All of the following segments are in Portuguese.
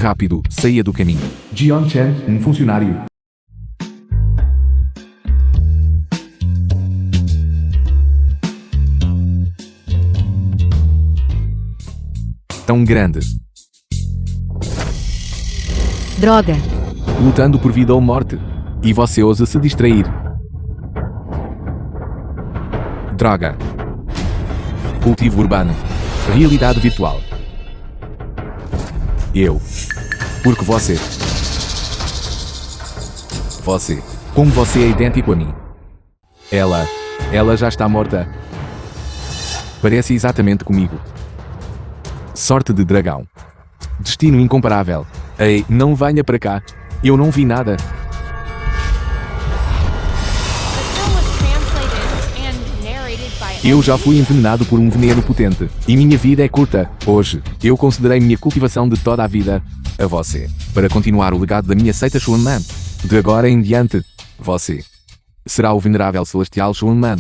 Rápido, saia do caminho. Jion Chen, um funcionário. Tão grande. Droga. Lutando por vida ou morte. E você ousa se distrair. Droga. Cultivo urbano. Realidade virtual. Eu. Porque você. Você. Como você é idêntico a mim. Ela já está morta. Parece exatamente comigo. Sorte de dragão. Destino incomparável. Ei, não venha para cá. Eu não vi nada. Eu já fui envenenado por um veneno potente. E minha vida é curta. Hoje, eu considerei minha cultivação de toda a vida a você. Para continuar o legado da minha seita Shunman. De agora em diante, você será o venerável celestial Shunman.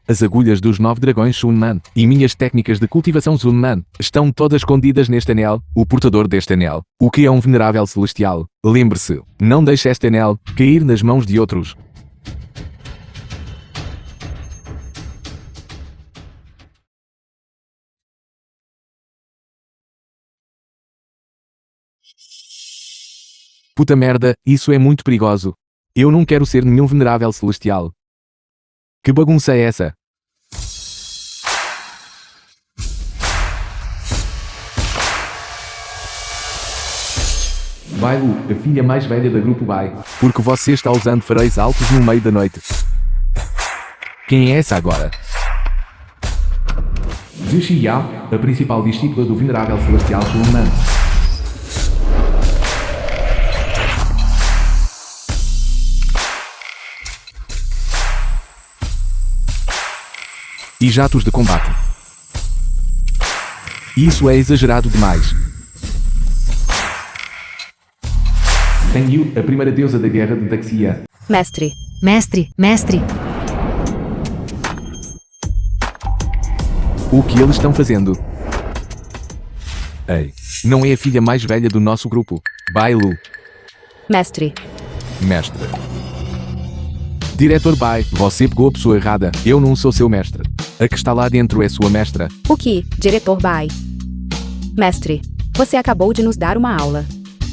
As agulhas dos 9 dragões Shunman e minhas técnicas de cultivação Shunman estão todas escondidas neste anel, o portador deste anel. O que é um venerável celestial? Lembre-se, não deixe este anel cair nas mãos de outros. Puta merda, isso é muito perigoso. Eu não quero ser nenhum venerável celestial. Que bagunça é essa? Bailu, a filha mais velha da grupo Bai. Porque você está usando faróis altos no meio da noite. Quem é essa agora? Zhu Xiyao, a principal discípula do venerável celestial Shunman. E jatos de combate. Isso é exagerado demais. Teng Yu, a primeira deusa da guerra de Daxia. Mestre. Mestre. Mestre. O que eles estão fazendo? Ei, não é a filha mais velha do nosso grupo. Bailu. Mestre. Mestre. Diretor Bai, você pegou a pessoa errada. Eu não sou seu mestre. A que está lá dentro é sua mestra. O que, diretor Bai? Mestre, você acabou de nos dar uma aula.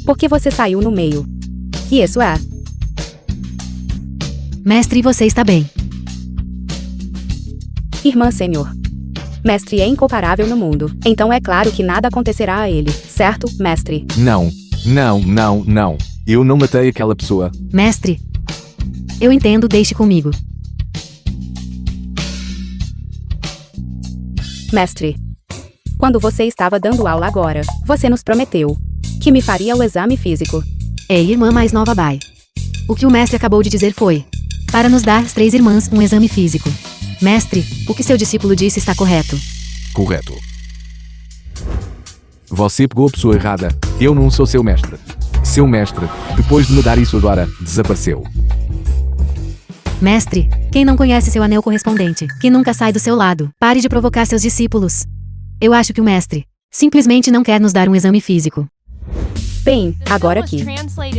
Por que você saiu no meio? E isso é... Mestre, você está bem. Irmã Senhor. Mestre é incomparável no mundo. Então é claro que nada acontecerá a ele, certo, mestre? Não. Eu não matei aquela pessoa. Mestre. Eu entendo, deixe comigo. Mestre. Quando você estava dando aula agora, você nos prometeu que me faria o exame físico. Ei, irmã mais nova Bai. O que o mestre acabou de dizer foi para nos dar as 3 irmãs um exame físico. Mestre, o que seu discípulo disse está correto. Correto. Você pegou a pessoa errada. Eu não sou seu mestre. Seu mestre, depois de me dar isso agora, desapareceu. Mestre, quem não conhece seu anel correspondente, que nunca sai do seu lado, pare de provocar seus discípulos. Eu acho que o mestre simplesmente não quer nos dar um exame físico. Bem, agora aqui.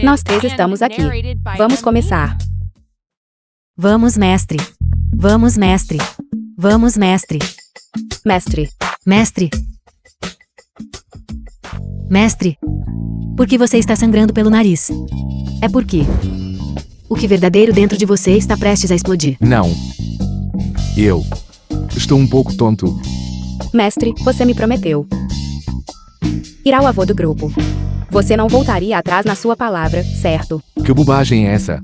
Nós 3 estamos aqui. Vamos começar. Vamos, mestre. Vamos, mestre. Vamos, mestre. Mestre. Mestre. Mestre. Por que você está sangrando pelo nariz? É porque o que verdadeiro dentro de você está prestes a explodir. Não. Eu estou um pouco tonto. Mestre, você me prometeu ir ao avô do grupo. Você não voltaria atrás na sua palavra, certo? Que bobagem é essa?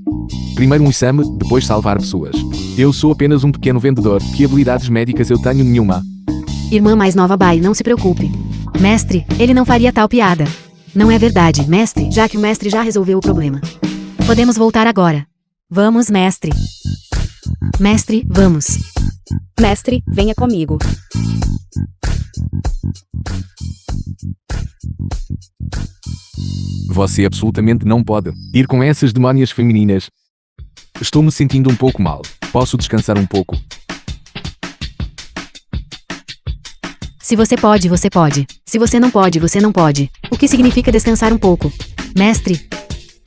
Primeiro um exame, depois salvar pessoas. Eu sou apenas um pequeno vendedor. Que habilidades médicas eu tenho? Nenhuma. Irmã mais nova Bai, não se preocupe. Mestre, ele não faria tal piada. Não é verdade, mestre, já que o mestre já resolveu o problema. Podemos voltar agora. Vamos, mestre. Mestre, vamos. Mestre, venha comigo. Você absolutamente não pode ir com essas demónias femininas. Estou me sentindo um pouco mal. Posso descansar um pouco? Se você pode, você pode. Se você não pode, você não pode. O que significa descansar um pouco? Mestre,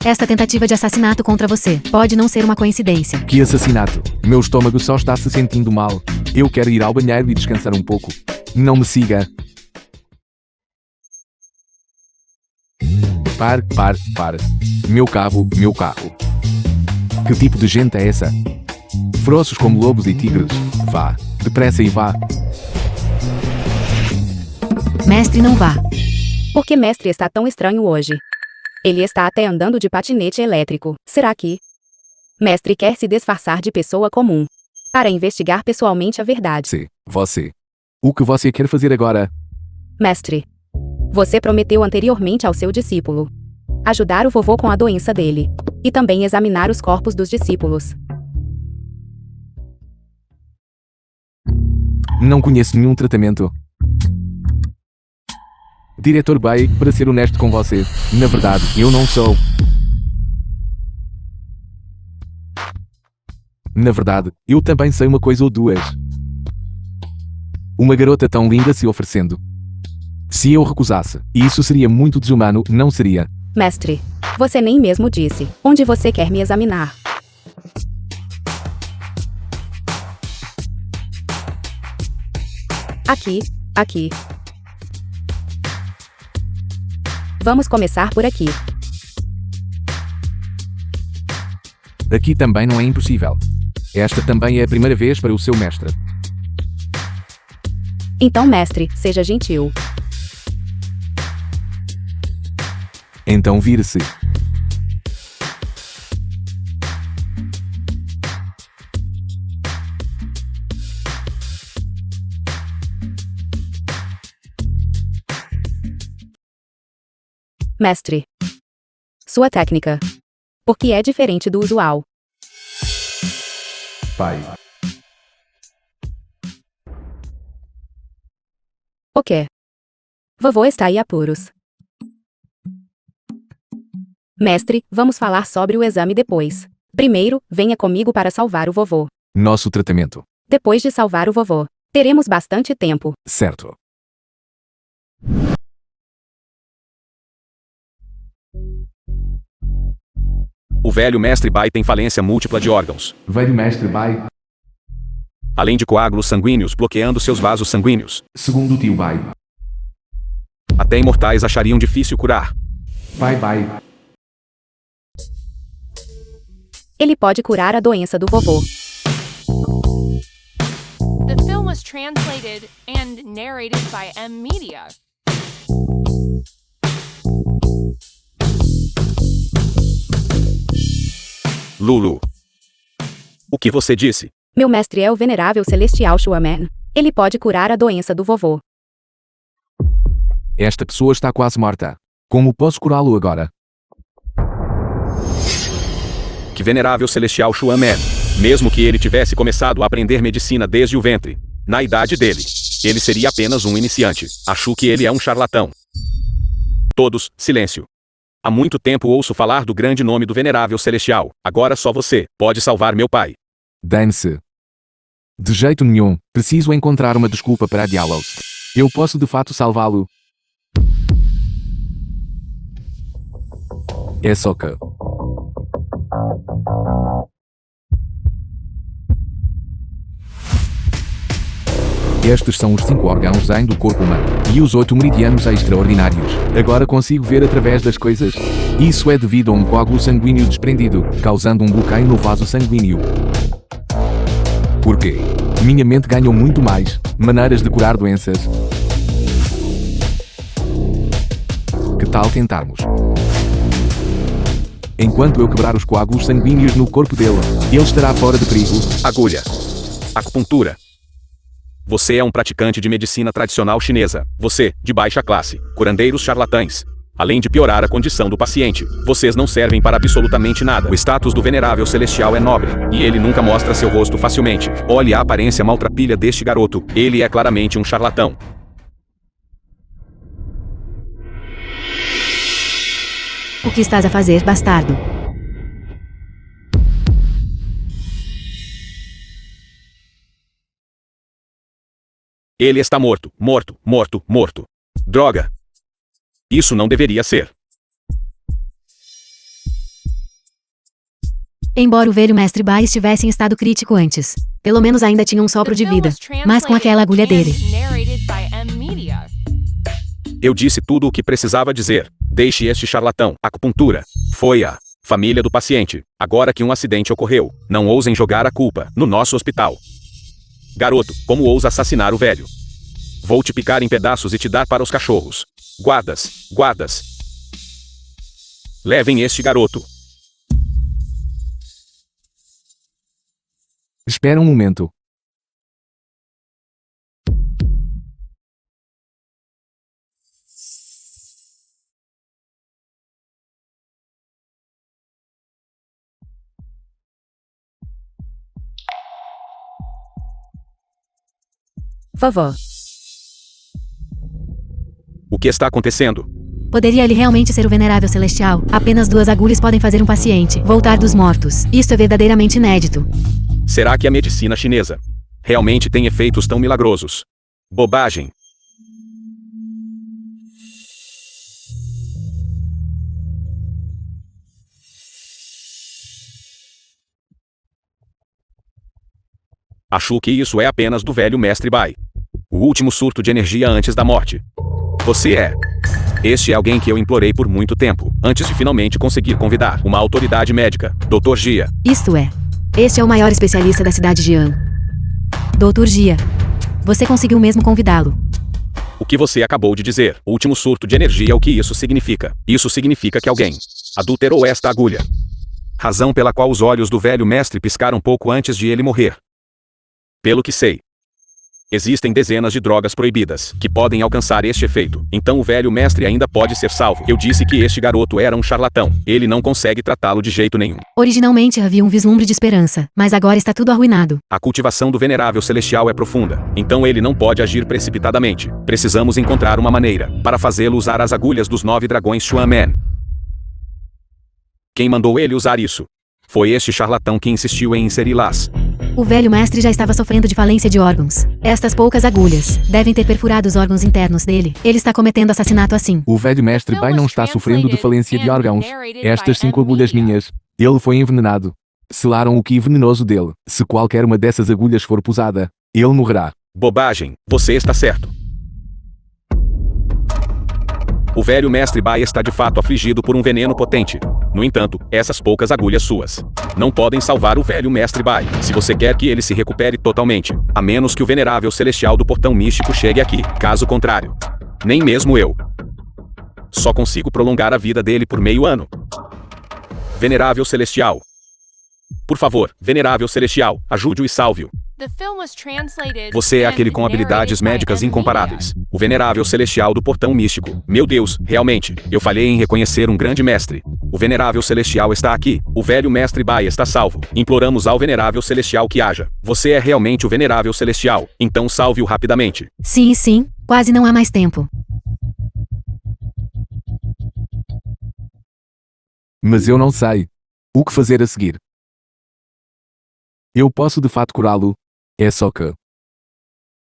esta tentativa de assassinato contra você pode não ser uma coincidência. Que assassinato? Meu estômago só está se sentindo mal. Eu quero ir ao banheiro e descansar um pouco. Não me siga. Pare. Meu carro. Que tipo de gente é essa? Ferozes como lobos e tigres. Vá, depressa e vá. Mestre, não vá. Por que mestre está tão estranho hoje? Ele está até andando de patinete elétrico. Será que mestre quer se disfarçar de pessoa comum para investigar pessoalmente a verdade? Você. O que você quer fazer agora? Mestre, você prometeu anteriormente ao seu discípulo ajudar o vovô com a doença dele e também examinar os corpos dos discípulos. Não conheço nenhum tratamento. Diretor Bay, para ser honesto com você, na verdade, eu não sou. Na verdade, eu também sei uma coisa ou duas. Uma garota tão linda se oferecendo. Se eu recusasse, isso seria muito desumano, não seria? Mestre, você nem mesmo disse onde você quer me examinar. Aqui. Vamos começar por aqui. Aqui também não é impossível. Esta também é a primeira vez para o seu mestre. Então, mestre, seja gentil. Então vire-se. Mestre, sua técnica. Por que é diferente do usual? Pai. O quê? Vovô está em apuros. Mestre, vamos falar sobre o exame depois. Primeiro, venha comigo para salvar o vovô. Nosso tratamento. Depois de salvar o vovô, teremos bastante tempo. Certo. O velho mestre Bai tem falência múltipla de órgãos, Velho mestre Bai. além de coágulos sanguíneos bloqueando seus vasos sanguíneos. Segundo o tio Bai. Até imortais achariam difícil curar. Pai Bai. Ele pode curar a doença do vovô. The film was translated and narrated by M Media. Lulu. O que você disse? Meu mestre é o venerável celestial Xuamen. Ele pode curar a doença do vovô. Esta pessoa está quase morta. Como posso curá-lo agora? Que venerável celestial Xuamen. Mesmo que ele tivesse começado a aprender medicina desde o ventre, na idade dele, ele seria apenas um iniciante. Acho que ele é um charlatão. Todos, silêncio. Há muito tempo ouço falar do grande nome do venerável celestial. Agora só você pode salvar meu pai. Dane-se. De jeito nenhum. Preciso encontrar uma desculpa para adiá-los. Eu posso de fato salvá-lo. É só que... Estes são os 5 órgãos Zen do corpo humano, e os 8 meridianos extraordinários. Agora consigo ver através das coisas. Isso é devido a um coágulo sanguíneo desprendido, causando um bloqueio no vaso sanguíneo. Por quê? Minha mente ganhou muito mais maneiras de curar doenças. Que tal tentarmos? Enquanto eu quebrar os coágulos sanguíneos no corpo dele, ele estará fora de perigo. Agulha. Acupuntura. Você é um praticante de medicina tradicional chinesa. Você, de baixa classe. Curandeiros charlatães. Além de piorar a condição do paciente, vocês não servem para absolutamente nada. O status do venerável celestial é nobre, e ele nunca mostra seu rosto facilmente. Olhe a aparência maltrapilha deste garoto. Ele é claramente um charlatão. O que estás a fazer, bastardo? Ele está morto, morto, morto, morto. Droga. Isso não deveria ser. Embora o velho mestre Bai estivesse em estado crítico antes, pelo menos ainda tinha um sopro de vida, mas com aquela agulha dele. Eu disse tudo o que precisava dizer. Deixe este charlatão. Acupuntura. Foi a família do paciente. Agora que um acidente ocorreu, não ousem jogar a culpa no nosso hospital. Garoto, como ousa assassinar o velho? Vou te picar em pedaços e te dar para os cachorros. Guardas, guardas. Levem este garoto. Espera um momento. Vovó. O que está acontecendo? Poderia ele realmente ser o venerável celestial? Apenas 2 agulhas podem fazer um paciente voltar dos mortos. Isto é verdadeiramente inédito. Será que a medicina chinesa realmente tem efeitos tão milagrosos? Bobagem. Acho que isso é apenas do velho mestre Bai. O último surto de energia antes da morte. Você é. Este é alguém que eu implorei por muito tempo, antes de finalmente conseguir convidar uma autoridade médica, Dr. Jia. Isto é. Este é o maior especialista da cidade de Yang. Dr. Jia. Você conseguiu mesmo convidá-lo. O que você acabou de dizer, o último surto de energia, o que isso significa? Isso significa que alguém adulterou esta agulha. Razão pela qual os olhos do velho mestre piscaram pouco antes de ele morrer. Pelo que sei, existem dezenas de drogas proibidas que podem alcançar este efeito. Então o velho mestre ainda pode ser salvo. Eu disse que este garoto era um charlatão. Ele não consegue tratá-lo de jeito nenhum. Originalmente havia um vislumbre de esperança, mas agora está tudo arruinado. A cultivação do venerável celestial é profunda. Então ele não pode agir precipitadamente. Precisamos encontrar uma maneira para fazê-lo usar as agulhas dos 9 dragões Xuanmen. Quem mandou ele usar isso? Foi este charlatão que insistiu em inseri-las. O velho mestre já estava sofrendo de falência de órgãos. Estas poucas agulhas devem ter perfurado os órgãos internos dele. Ele está cometendo assassinato assim. O velho mestre Bai não está sofrendo de falência de órgãos. Estas 5 agulhas minhas. Ele foi envenenado. Selaram o ki venenoso dele. Se qualquer uma dessas agulhas for pusada, ele morrerá. Bobagem, você está certo. O velho mestre Bai está de fato afligido por um veneno potente. No entanto, essas poucas agulhas suas não podem salvar o velho mestre Bai, se você quer que ele se recupere totalmente, a menos que o venerável celestial do portão místico chegue aqui. Caso contrário, nem mesmo eu só consigo prolongar a vida dele por meio ano. Venerável celestial. Por favor, venerável celestial, ajude-o e salve-o. Você é aquele com habilidades médicas incomparáveis. O venerável celestial do portão místico. Meu Deus, realmente, eu falhei em reconhecer um grande mestre. O venerável celestial está aqui. O velho mestre Bai está salvo. Imploramos ao venerável celestial que haja. Você é realmente o venerável celestial. Então salve-o rapidamente. Sim, sim. Quase não há mais tempo. Mas eu não sei o que fazer a seguir. Eu posso de fato curá-lo. É só que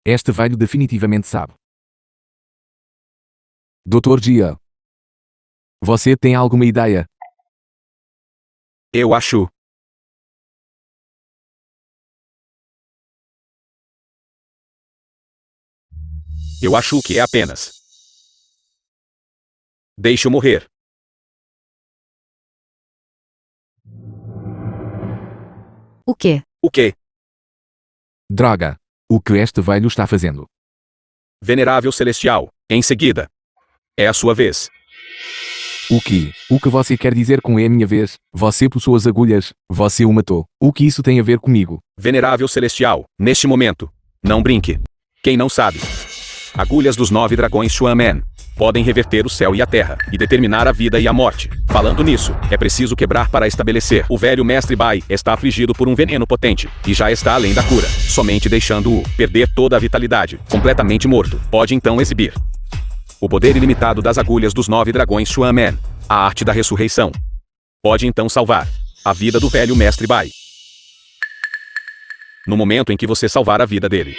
este velho definitivamente sabe. Dr. Jia, você tem alguma ideia? Eu acho. Eu acho que é apenas. Deixe-o morrer. O quê? O quê? Droga. O que este velho está fazendo? Venerável celestial, em seguida. É a sua vez. O que? O que você quer dizer com é a minha vez? Você puxou as agulhas, você o matou. O que isso tem a ver comigo? Venerável celestial, neste momento. Não brinque. Quem não sabe? Agulhas dos 9 dragões Xuanmen podem reverter o céu e a terra, e determinar a vida e a morte. Falando nisso, é preciso quebrar para estabelecer. O velho mestre Bai está afligido por um veneno potente, e já está além da cura, somente deixando-o perder toda a vitalidade, completamente morto. Pode então exibir o poder ilimitado das agulhas dos 9 dragões Xuanmen, a arte da ressurreição. Pode então salvar a vida do velho mestre Bai. No momento em que você salvar a vida dele,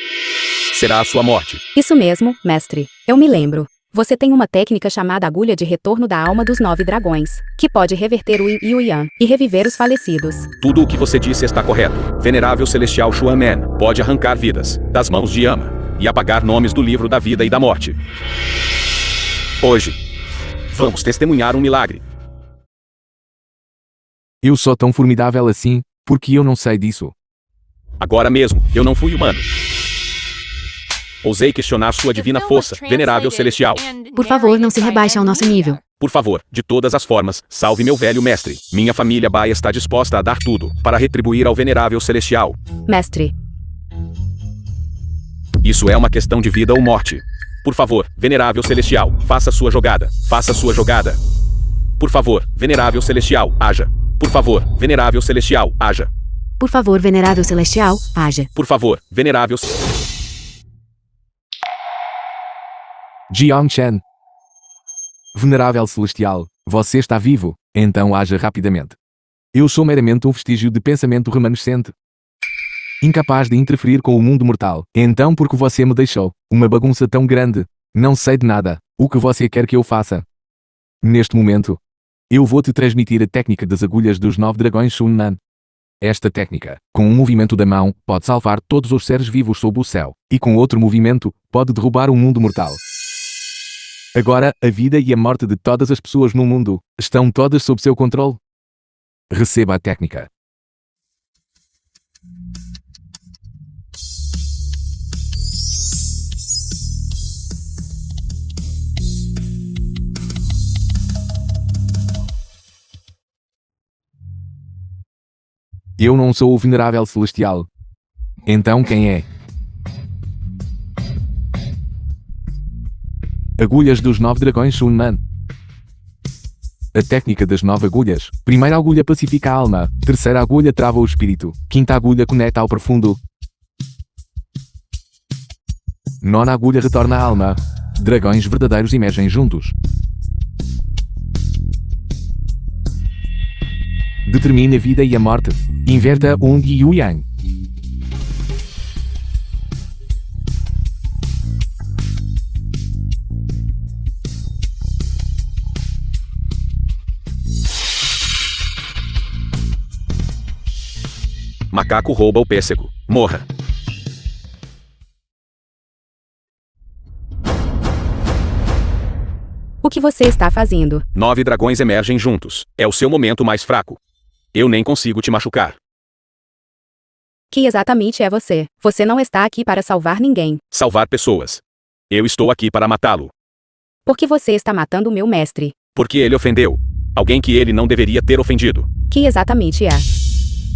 será a sua morte. Isso mesmo, mestre. Eu me lembro. Você tem uma técnica chamada agulha de retorno da alma dos 9 dragões, que pode reverter o Yin e o Yang, e reviver os falecidos. Tudo o que você disse está correto. Venerável Celestial Xuan Man pode arrancar vidas das mãos de Yama e apagar nomes do livro da vida e da morte. Hoje, vamos testemunhar um milagre. Eu sou tão formidável assim, porque eu não sei disso. Agora mesmo, eu não fui humano. Ousei questionar sua divina força, Venerável Celestial. Por favor, não se rebaixe ao nosso nível. Por favor, de todas as formas, salve meu velho mestre. Minha família Bai está disposta a dar tudo para retribuir ao Venerável Celestial. Mestre. Isso é uma questão de vida ou morte. Por favor, Venerável Celestial, faça sua jogada. Faça sua jogada. Por favor, Venerável Celestial, haja. Por favor, Venerável Celestial, haja. Por favor, Venerável Celestial, haja. Por favor, Venerável... Jiang Chen. Venerável Celestial, você está vivo, então haja rapidamente. Eu sou meramente um vestígio de pensamento remanescente, incapaz de interferir com o mundo mortal. Então por que você me deixou? Uma bagunça tão grande. Não sei de nada. O que você quer que eu faça? Neste momento, eu vou te transmitir a técnica das agulhas dos 9 dragões Shunnan. Esta técnica, com um movimento da mão, pode salvar todos os seres vivos sob o céu, e com outro movimento, pode derrubar o mundo mortal. Agora, a vida e a morte de todas as pessoas no mundo estão todas sob seu controle. Receba a técnica. Eu não sou o Venerável Celestial. Então quem é? Agulhas dos 9 dragões Shunnan. A técnica das 9 agulhas. Primeira agulha pacifica a alma. Terceira agulha trava o espírito. Quinta agulha conecta ao profundo. Nona agulha retorna a alma. Dragões verdadeiros emergem juntos. Determina a vida e a morte. Inverta o Yin e o Yang. Macaco rouba o pêssego. Morra. O que você está fazendo? 9 dragões emergem juntos. É o seu momento mais fraco. Eu nem consigo te machucar. Que exatamente é você? Você não está aqui para salvar ninguém. Salvar pessoas. Eu estou aqui para matá-lo. Por que você está matando o meu mestre? Porque ele ofendeu alguém que ele não deveria ter ofendido. Que exatamente é?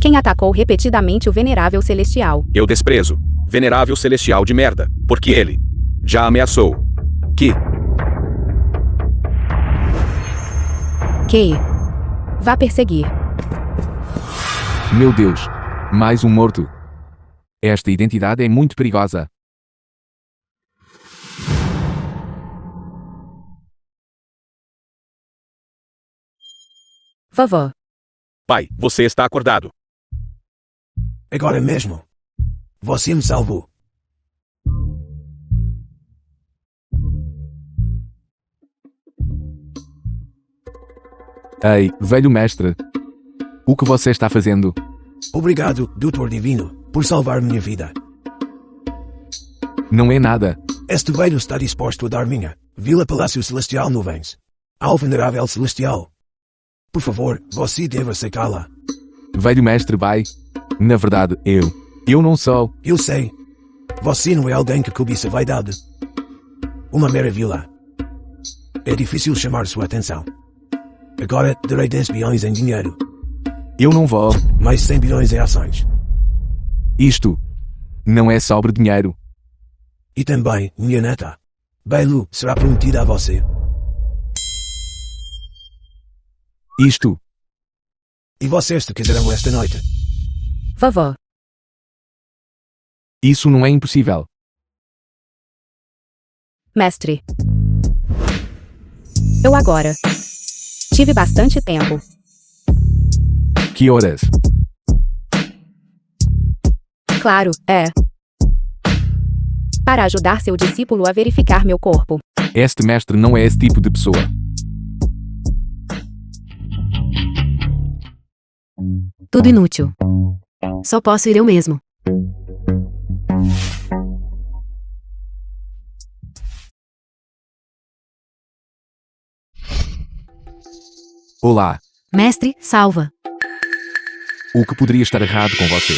Quem atacou repetidamente o Venerável Celestial? Eu desprezo. Venerável Celestial de merda. Porque ele já ameaçou que... Vá perseguir. Meu Deus. Mais um morto. Esta identidade é muito perigosa. Vovó. Pai, você está acordado. Agora mesmo. Você me salvou. Ei, velho mestre. O que você está fazendo? Obrigado, Doutor Divino, por salvar minha vida. Não é nada. Este velho está disposto a dar minha Vila Palácio Celestial nuvens ao Venerável Celestial. Por favor, você deve secá-la. Velho mestre Bai. Na verdade, eu não sou. Eu sei. Você não é alguém que cobiça vaidade. Uma maravilha. É difícil chamar sua atenção. Agora darei 10 bilhões em dinheiro. Eu não vou. Mais 100 bilhões em ações. Isto não é sobre dinheiro. E também, minha neta. Bailu será prometida a você. Isto. E vocês te casarão esta noite. Vovó. Isso não é impossível. Mestre. Eu agora. Tive bastante tempo. Que horas? Claro, é. Para ajudar seu discípulo a verificar meu corpo. Este mestre não é esse tipo de pessoa. Tudo inútil. Só posso ir eu mesmo. Olá. Mestre, salva. O que poderia estar errado com você?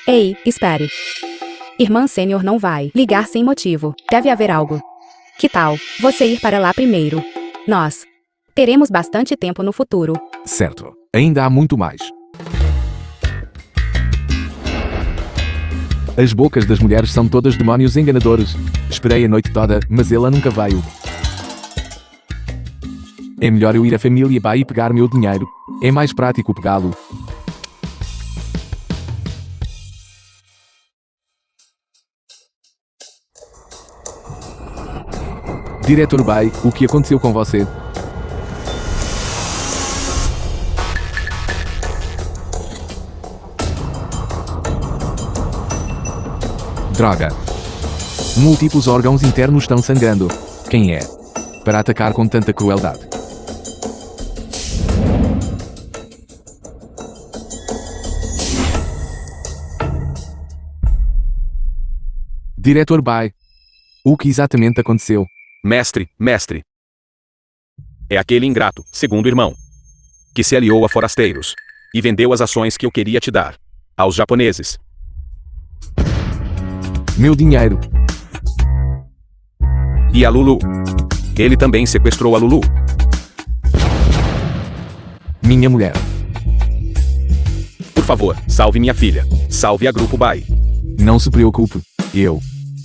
Ei, espere. Irmã Sênior não vai ligar sem motivo. Deve haver algo. Que tal você ir para lá primeiro? Nós teremos bastante tempo no futuro. Certo. Ainda há muito mais. As bocas das mulheres são todas demónios enganadores. Esperei a noite toda, mas ela nunca veio. É melhor eu ir à família Bai e pegar meu dinheiro. É mais prático pegá-lo. Diretor Bai, o que aconteceu com você? Droga. Múltiplos órgãos internos estão sangrando. Quem é? Para atacar com tanta crueldade. Diretor Bai. O que exatamente aconteceu? Mestre. É aquele ingrato, segundo irmão, que se aliou a forasteiros e vendeu as ações que eu queria te dar aos japoneses. Meu dinheiro. E a Lulu. Ele também sequestrou a Lulu. Minha mulher. Por favor, salve minha filha. Salve a Grupo Bai. Não se preocupe.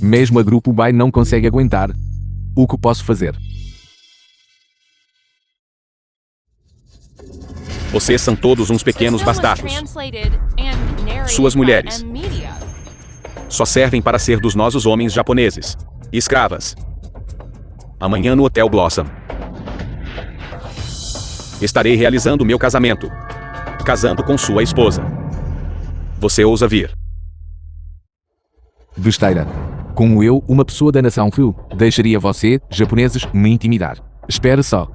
Mesmo a Grupo Bai não consegue aguentar. O que posso fazer? Vocês são todos uns pequenos bastardos. Suas mulheres só servem para ser dos nossos homens japoneses. Escravas. Amanhã no Hotel Blossom estarei realizando meu casamento. Casando com sua esposa. Você ousa vir? Besteira. Como eu, uma pessoa da nação Fu, deixaria você, japoneses, me intimidar. Espere só.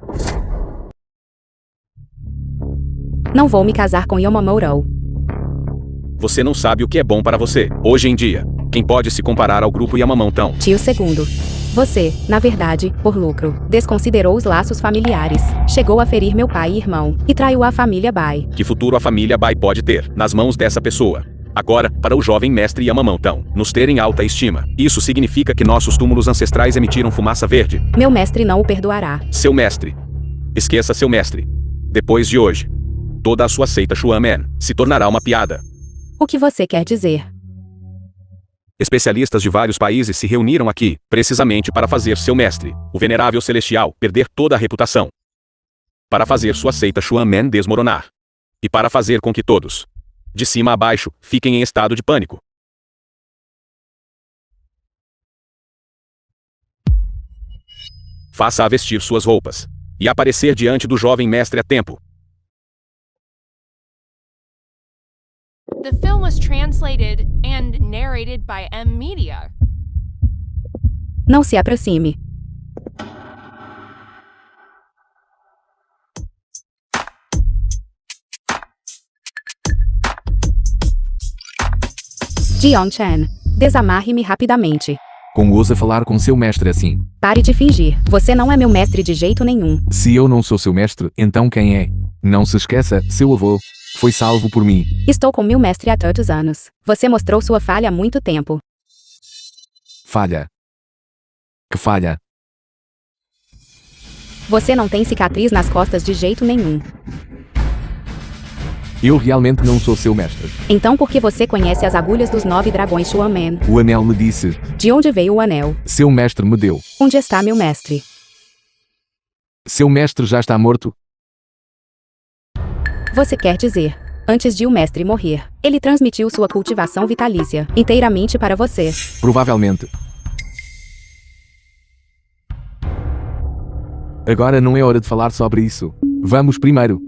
Não vou me casar com Yamamoto. Você não sabe o que é bom para você. Hoje em dia, quem pode se comparar ao grupo Yamamoto? Tio segundo. Você, na verdade, por lucro, desconsiderou os laços familiares, chegou a ferir meu pai e irmão, e traiu a família Bai. Que futuro a família Bai pode ter nas mãos dessa pessoa? Agora, para o jovem mestre Yamamoto nos ter em alta estima, isso significa que nossos túmulos ancestrais emitiram fumaça verde. Meu mestre não o perdoará. Seu mestre. Esqueça seu mestre. Depois de hoje, toda a sua seita Xuanmen se tornará uma piada. O que você quer dizer? Especialistas de vários países se reuniram aqui, precisamente para fazer seu mestre, o venerável celestial, perder toda a reputação. Para fazer sua seita Xuanmen desmoronar. E para fazer com que todos, de cima a baixo, fiquem em estado de pânico. Faça-a vestir suas roupas e aparecer diante do jovem mestre a tempo. The film was translated and narrated by M-Media. Não se aproxime. Jion Chen, desamarre-me rapidamente. Como ousa falar com seu mestre assim? Pare de fingir. Você não é meu mestre de jeito nenhum. Se eu não sou seu mestre, então quem é? Não se esqueça, seu avô foi salvo por mim. Estou com meu mestre há tantos anos. Você mostrou sua falha há muito tempo. Falha. Que falha? Você não tem cicatriz nas costas de jeito nenhum. Eu realmente não sou seu mestre. Então por que você conhece as agulhas dos 9 dragões Xuanmen? O anel me disse. De onde veio o anel? Seu mestre me deu. Onde está meu mestre? Seu mestre já está morto? Você quer dizer, antes de o mestre morrer, ele transmitiu sua cultivação vitalícia inteiramente para você. Provavelmente. Agora não é hora de falar sobre isso. Vamos primeiro.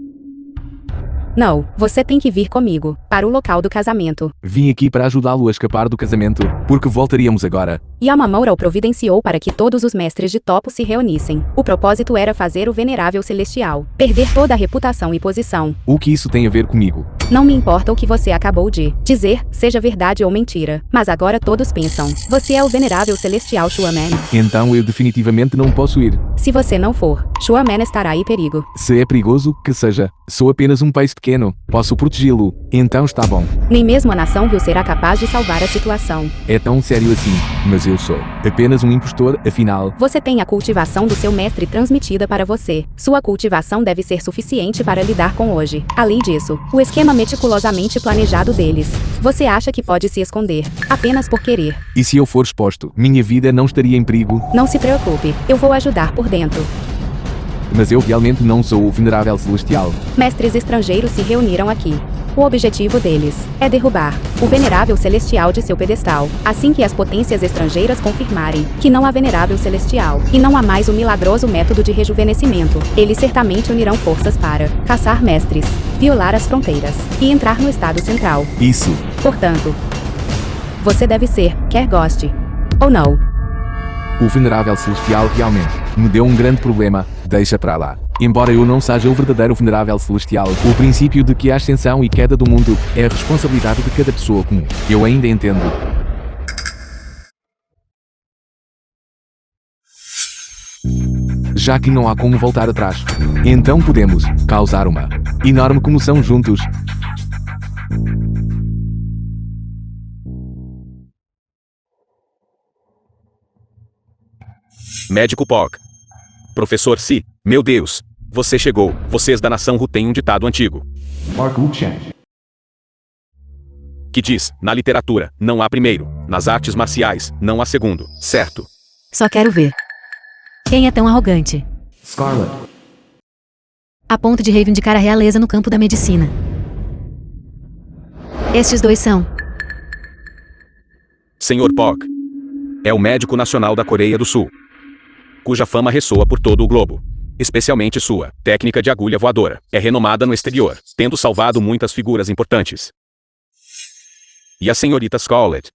Não, você tem que vir comigo, para o local do casamento. Vim aqui para ajudá-lo a escapar do casamento, porque voltaríamos agora. Yamamoura o providenciou para que todos os mestres de topo se reunissem. O propósito era fazer o venerável celestial perder toda a reputação e posição. O que isso tem a ver comigo? Não me importa o que você acabou de dizer, seja verdade ou mentira. Mas agora todos pensam, você é o venerável celestial Shuaman. Então eu definitivamente não posso ir. Se você não for, Shuaman estará em perigo. Se é perigoso, que seja. Sou apenas um país pequeno. Posso protegê-lo. Então está bom. Nem mesmo a nação Ryu será capaz de salvar a situação. É tão sério assim. Mas eu sou apenas um impostor, afinal. Você tem a cultivação do seu mestre transmitida para você. Sua cultivação deve ser suficiente para lidar com hoje. Além disso, o esquema meticulosamente planejado deles. Você acha que pode se esconder, apenas por querer. E se eu for exposto, minha vida não estaria em perigo? Não se preocupe, eu vou ajudar por dentro. Mas eu realmente não sou o venerável celestial. Mestres estrangeiros se reuniram aqui. O objetivo deles é derrubar o venerável celestial de seu pedestal, assim que as potências estrangeiras confirmarem que não há venerável celestial e não há mais o milagroso método de rejuvenescimento. Eles certamente unirão forças para caçar mestres, violar as fronteiras e entrar no estado central. Isso. Portanto, você deve ser, quer goste ou não. O venerável celestial realmente me deu um grande problema. Deixa pra lá. Embora eu não seja o verdadeiro venerável celestial, o princípio de que a ascensão e queda do mundo é a responsabilidade de cada pessoa comum. Eu ainda entendo. Já que não há como voltar atrás, então podemos causar uma enorme comoção juntos. Médico Pog. Professor Si, meu Deus, você chegou. Vocês da nação Ru têm um ditado antigo Mark Wuchang. que diz, na literatura, não há primeiro, nas artes marciais, não há segundo, certo? Só quero ver. Quem é tão arrogante? Scarlet. A ponto de reivindicar a realeza no campo da medicina. Estes dois são. Senhor Pog. É o médico nacional da Coreia do Sul, cuja fama ressoa por todo o globo. Especialmente sua técnica de agulha voadora é renomada no exterior, tendo salvado muitas figuras importantes. E a senhorita Scarlett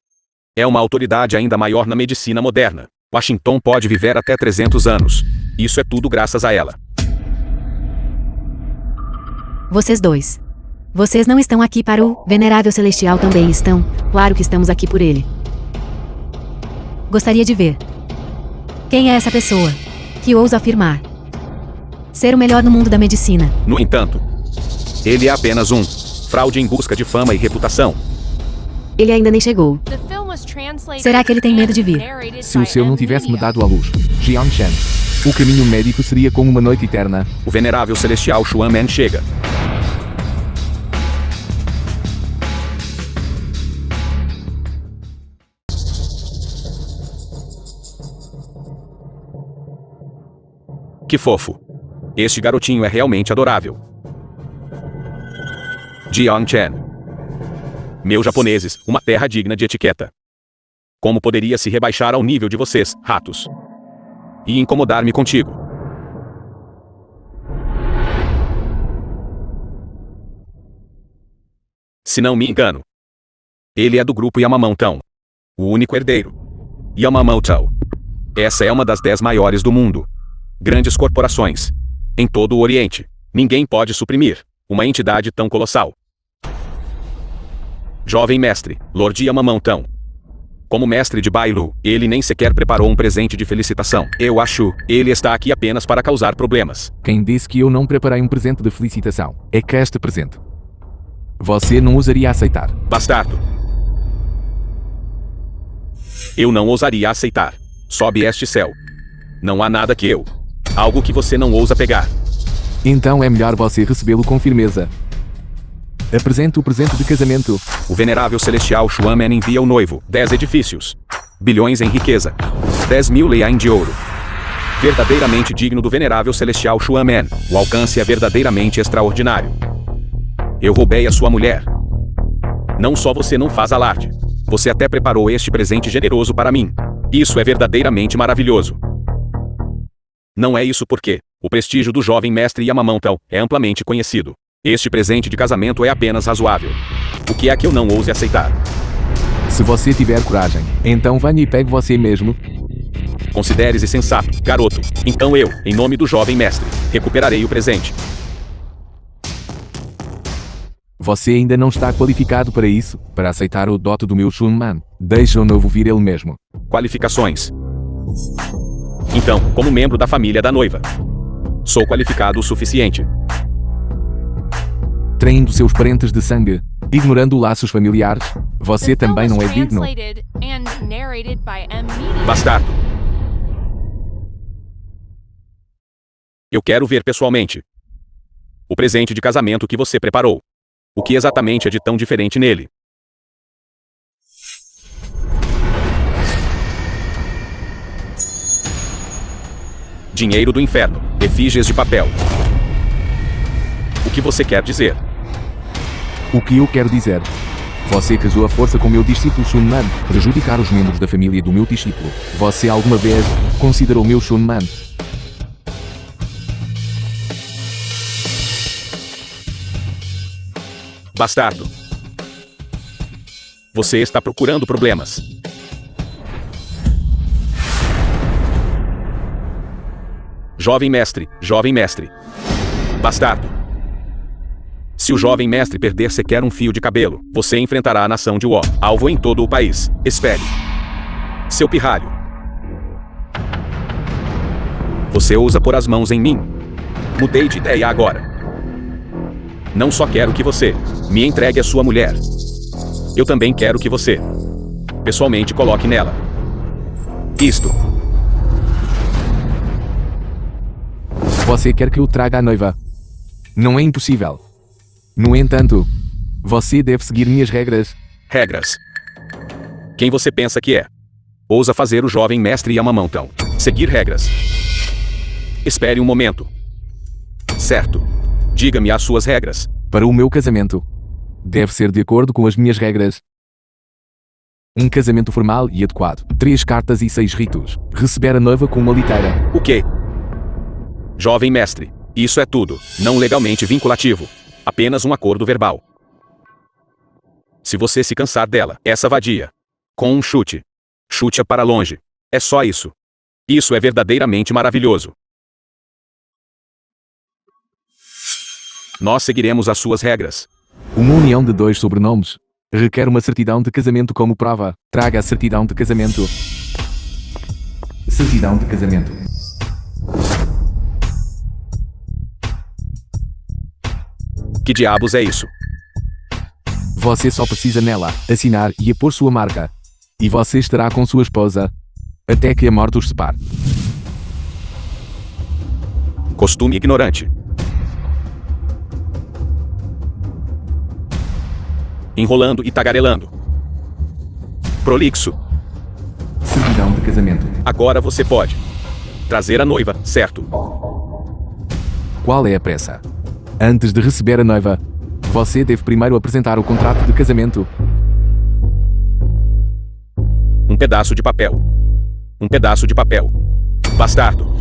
é uma autoridade ainda maior na medicina moderna. Washington pode viver até 300 anos. Isso é tudo graças a ela. Vocês dois. Vocês não estão aqui para o venerável celestial também estão? Claro que estamos aqui por ele. Gostaria de ver. Quem é essa pessoa que ousa afirmar ser o melhor no mundo da medicina? No entanto, ele é apenas um fraude em busca de fama e reputação. Ele ainda nem chegou. Será que ele tem medo de vir? Se o seu não tivesse me dado a luz, Jiang Shen, o caminho médico seria como uma noite eterna. O venerável celestial Shuaman chega. Que fofo. Este garotinho é realmente adorável. Jiang Chen. Meus japoneses, uma terra digna de etiqueta. Como poderia se rebaixar ao nível de vocês, ratos? E incomodar-me contigo? Se não me engano, ele é do grupo Yamamoto, o único herdeiro. Yamamoto. Essa é uma das 10 maiores do mundo. Grandes corporações. Em todo o Oriente. Ninguém pode suprimir uma entidade tão colossal. Jovem mestre, Lord Yamamoto. Como mestre de Bailu, ele nem sequer preparou um presente de felicitação. Eu acho, ele está aqui apenas para causar problemas. Quem disse que eu não preparei um presente de felicitação? É que este presente você não ousaria aceitar. Bastardo. Eu não ousaria aceitar. Sobe este céu. Não há nada que eu. Algo que você não ousa pegar. Então é melhor você recebê-lo com firmeza. Apresente o presente de casamento. O venerável celestial Shuaman envia o noivo 10 edifícios. Bilhões em riqueza. 10.000 leain de ouro. Verdadeiramente digno do venerável celestial Shuaman. O alcance é verdadeiramente extraordinário. Eu roubei a sua mulher. Não só você não faz alarde. Você até preparou este presente generoso para mim. Isso é verdadeiramente maravilhoso. Não é isso porque o prestígio do jovem mestre Yamamoto é amplamente conhecido. Este presente de casamento é apenas razoável. O que é que eu não ouse aceitar? Se você tiver coragem, então venha e pegue você mesmo. Considere-se sensato, garoto. Então eu, em nome do jovem mestre, recuperarei o presente. Você ainda não está qualificado para isso, para aceitar o dote do meu Shunman. Deixa o novo vir ele mesmo. Qualificações. Então, como membro da família da noiva, sou qualificado o suficiente. Traindo seus parentes de sangue, ignorando laços familiares, você também não é digno. Bastardo. Eu quero ver pessoalmente o presente de casamento que você preparou. O que exatamente é de tão diferente nele? Dinheiro do inferno, efígies de papel. O que você quer dizer? O que eu quero dizer? Você casou à força com meu discípulo Shunman, prejudicar os membros da família do meu discípulo. Você alguma vez considerou meu Shunman? Bastardo. Você está procurando problemas. Jovem mestre, jovem mestre. Bastardo. Se o jovem mestre perder sequer um fio de cabelo, você enfrentará a nação de Wo, alvo em todo o país. Espere. Seu pirralho. Você ousa pôr as mãos em mim? Mudei de ideia agora. Não só quero que você me entregue a sua mulher. Eu também quero que você, pessoalmente, coloque nela isto. Você quer que eu traga a noiva? Não é impossível. No entanto, você deve seguir minhas regras. Regras? Quem você pensa que é? Ousa fazer o jovem mestre Yamamoto seguir regras. Espere um momento. Certo. Diga-me as suas regras. Para o meu casamento, deve ser de acordo com as minhas regras. Um casamento formal e adequado. 3 cartas e 6 ritos. Receber a noiva com uma liteira. O quê? Jovem mestre, isso é tudo, não legalmente vinculativo. Apenas um acordo verbal. Se você se cansar dela, essa vadia, com um chute, chute-a para longe. É só isso. Isso é verdadeiramente maravilhoso. Nós seguiremos as suas regras. Uma união de 2 sobrenomes requer uma certidão de casamento como prova. Traga a certidão de casamento. Certidão de casamento. Que diabos é isso? Você só precisa nela assinar e a pôr sua marca. E você estará com sua esposa até que a morte os separe. Costume ignorante. Enrolando e tagarelando. Prolixo. Certidão de casamento. Agora você pode trazer a noiva, certo? Qual é a pressa? Antes de receber a noiva, você deve primeiro apresentar o contrato de casamento. Um pedaço de papel. Um pedaço de papel. Bastardo.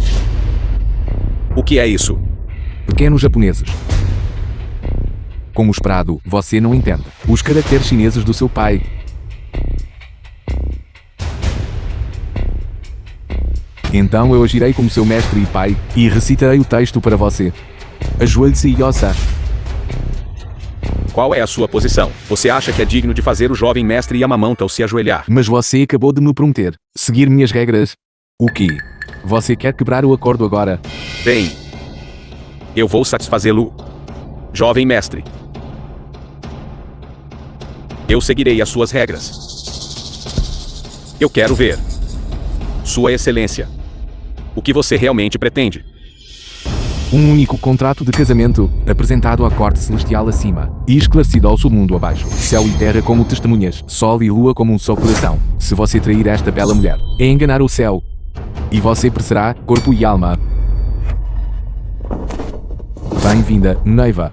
O que é isso? Pequenos japoneses. Como esperado, você não entende os caracteres chineses do seu pai. Então eu agirei como seu mestre e pai, e recitarei o texto para você. Ajoelhe-se e ouça. Qual é a sua posição? Você acha que é digno de fazer o jovem mestre Yamamoto se ajoelhar? Mas você acabou de me prometer seguir minhas regras. O quê? Você quer quebrar o acordo agora? Bem, eu vou satisfazê-lo, jovem mestre. Eu seguirei as suas regras. Eu quero ver, Sua Excelência, o que você realmente pretende. Um único contrato de casamento, apresentado à corte celestial acima, e esclarecido ao submundo abaixo. Céu e terra como testemunhas, sol e lua como um só coração. Se você trair esta bela mulher, é enganar o céu. E você perecerá, corpo e alma. Bem-vinda, noiva.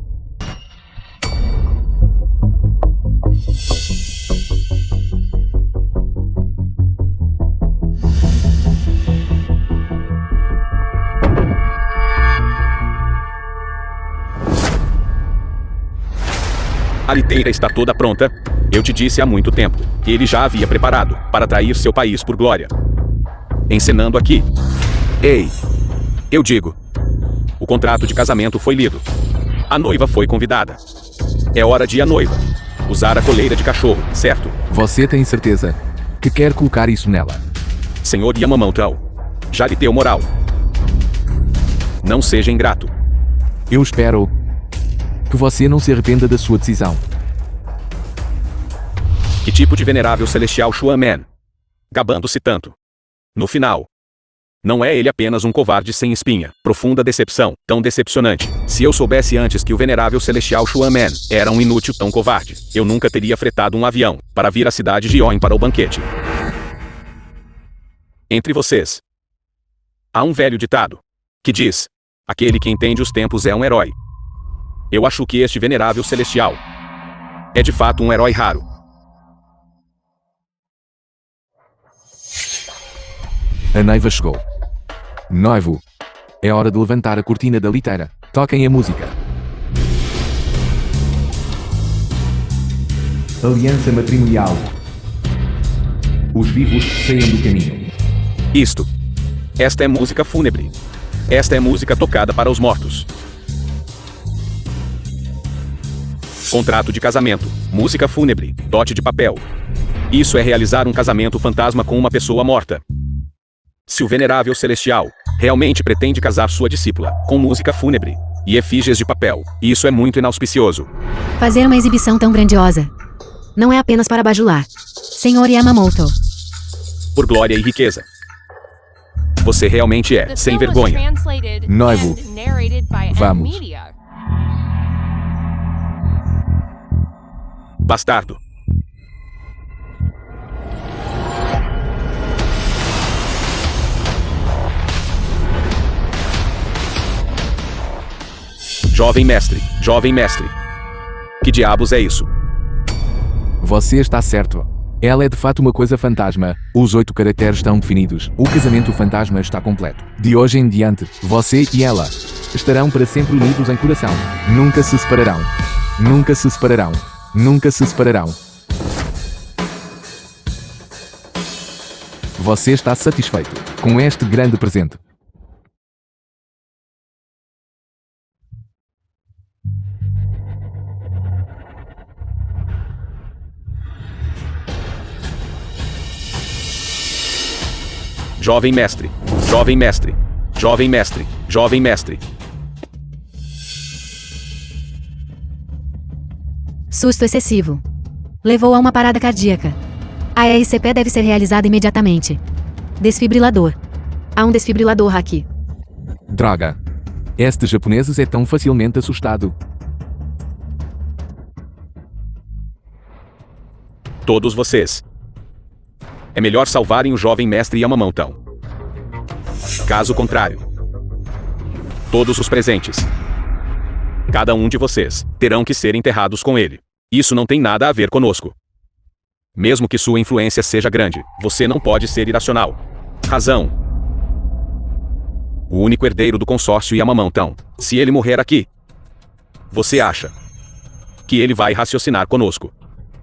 A liteira está toda pronta. Eu te disse há muito tempo que ele já havia preparado para trair seu país por glória. Encenando aqui. Ei! Eu digo. O contrato de casamento foi lido. A noiva foi convidada. É hora de ir à noiva usar a coleira de cachorro, certo? Você tem certeza que quer colocar isso nela? Senhor Yamamoto, já lhe deu moral. Não seja ingrato. Eu espero que você não se arrependa da sua decisão. Que tipo de venerável celestial Xuan Man? Gabando-se tanto. No final. Não é ele apenas um covarde sem espinha. Profunda decepção, tão decepcionante. Se eu soubesse antes que o venerável celestial Xuan Man era um inútil tão covarde, eu nunca teria fretado um avião para vir à cidade de Yoin para o banquete. Entre vocês, há um velho ditado que diz: aquele que entende os tempos é um herói. Eu acho que este venerável celestial é de fato um herói raro. A noiva chegou. Noivo, é hora de levantar a cortina da liteira. Toquem a música. Aliança matrimonial. Os vivos saiam do caminho. Esta é música fúnebre. Esta é música tocada para os mortos. Contrato de casamento, música fúnebre, dote de papel. Isso é realizar um casamento fantasma com uma pessoa morta. Se o venerável celestial realmente pretende casar sua discípula com música fúnebre e efígies de papel, isso é muito inauspicioso. Fazer uma exibição tão grandiosa não é apenas para bajular, Senhor Yamamoto. Por glória e riqueza. Você realmente é sem vergonha. Noivo, vamos. Bastardo. Jovem mestre, jovem mestre. Que diabos é isso? Você está certo. Ela é de fato uma coisa fantasma. Os 8 caracteres estão definidos. O casamento fantasma está completo. De hoje em diante, você e ela estarão para sempre unidos em coração. Nunca se separarão. Nunca se separarão. Nunca se separarão. Você está satisfeito com este grande presente? Jovem mestre, jovem mestre, jovem mestre, jovem mestre. Susto excessivo. Levou a uma parada cardíaca. A RCP deve ser realizada imediatamente. Desfibrilador. Há um desfibrilador aqui. Droga. Este japonês é tão facilmente assustado. Todos vocês. É melhor salvarem o jovem mestre Yamamoto. Caso contrário, todos os presentes, cada um de vocês, terão que ser enterrados com ele. Isso não tem nada a ver conosco. Mesmo que sua influência seja grande, você não pode ser irracional. Razão. O único herdeiro do consórcio Yamamoto. Se ele morrer aqui, você acha que ele vai raciocinar conosco?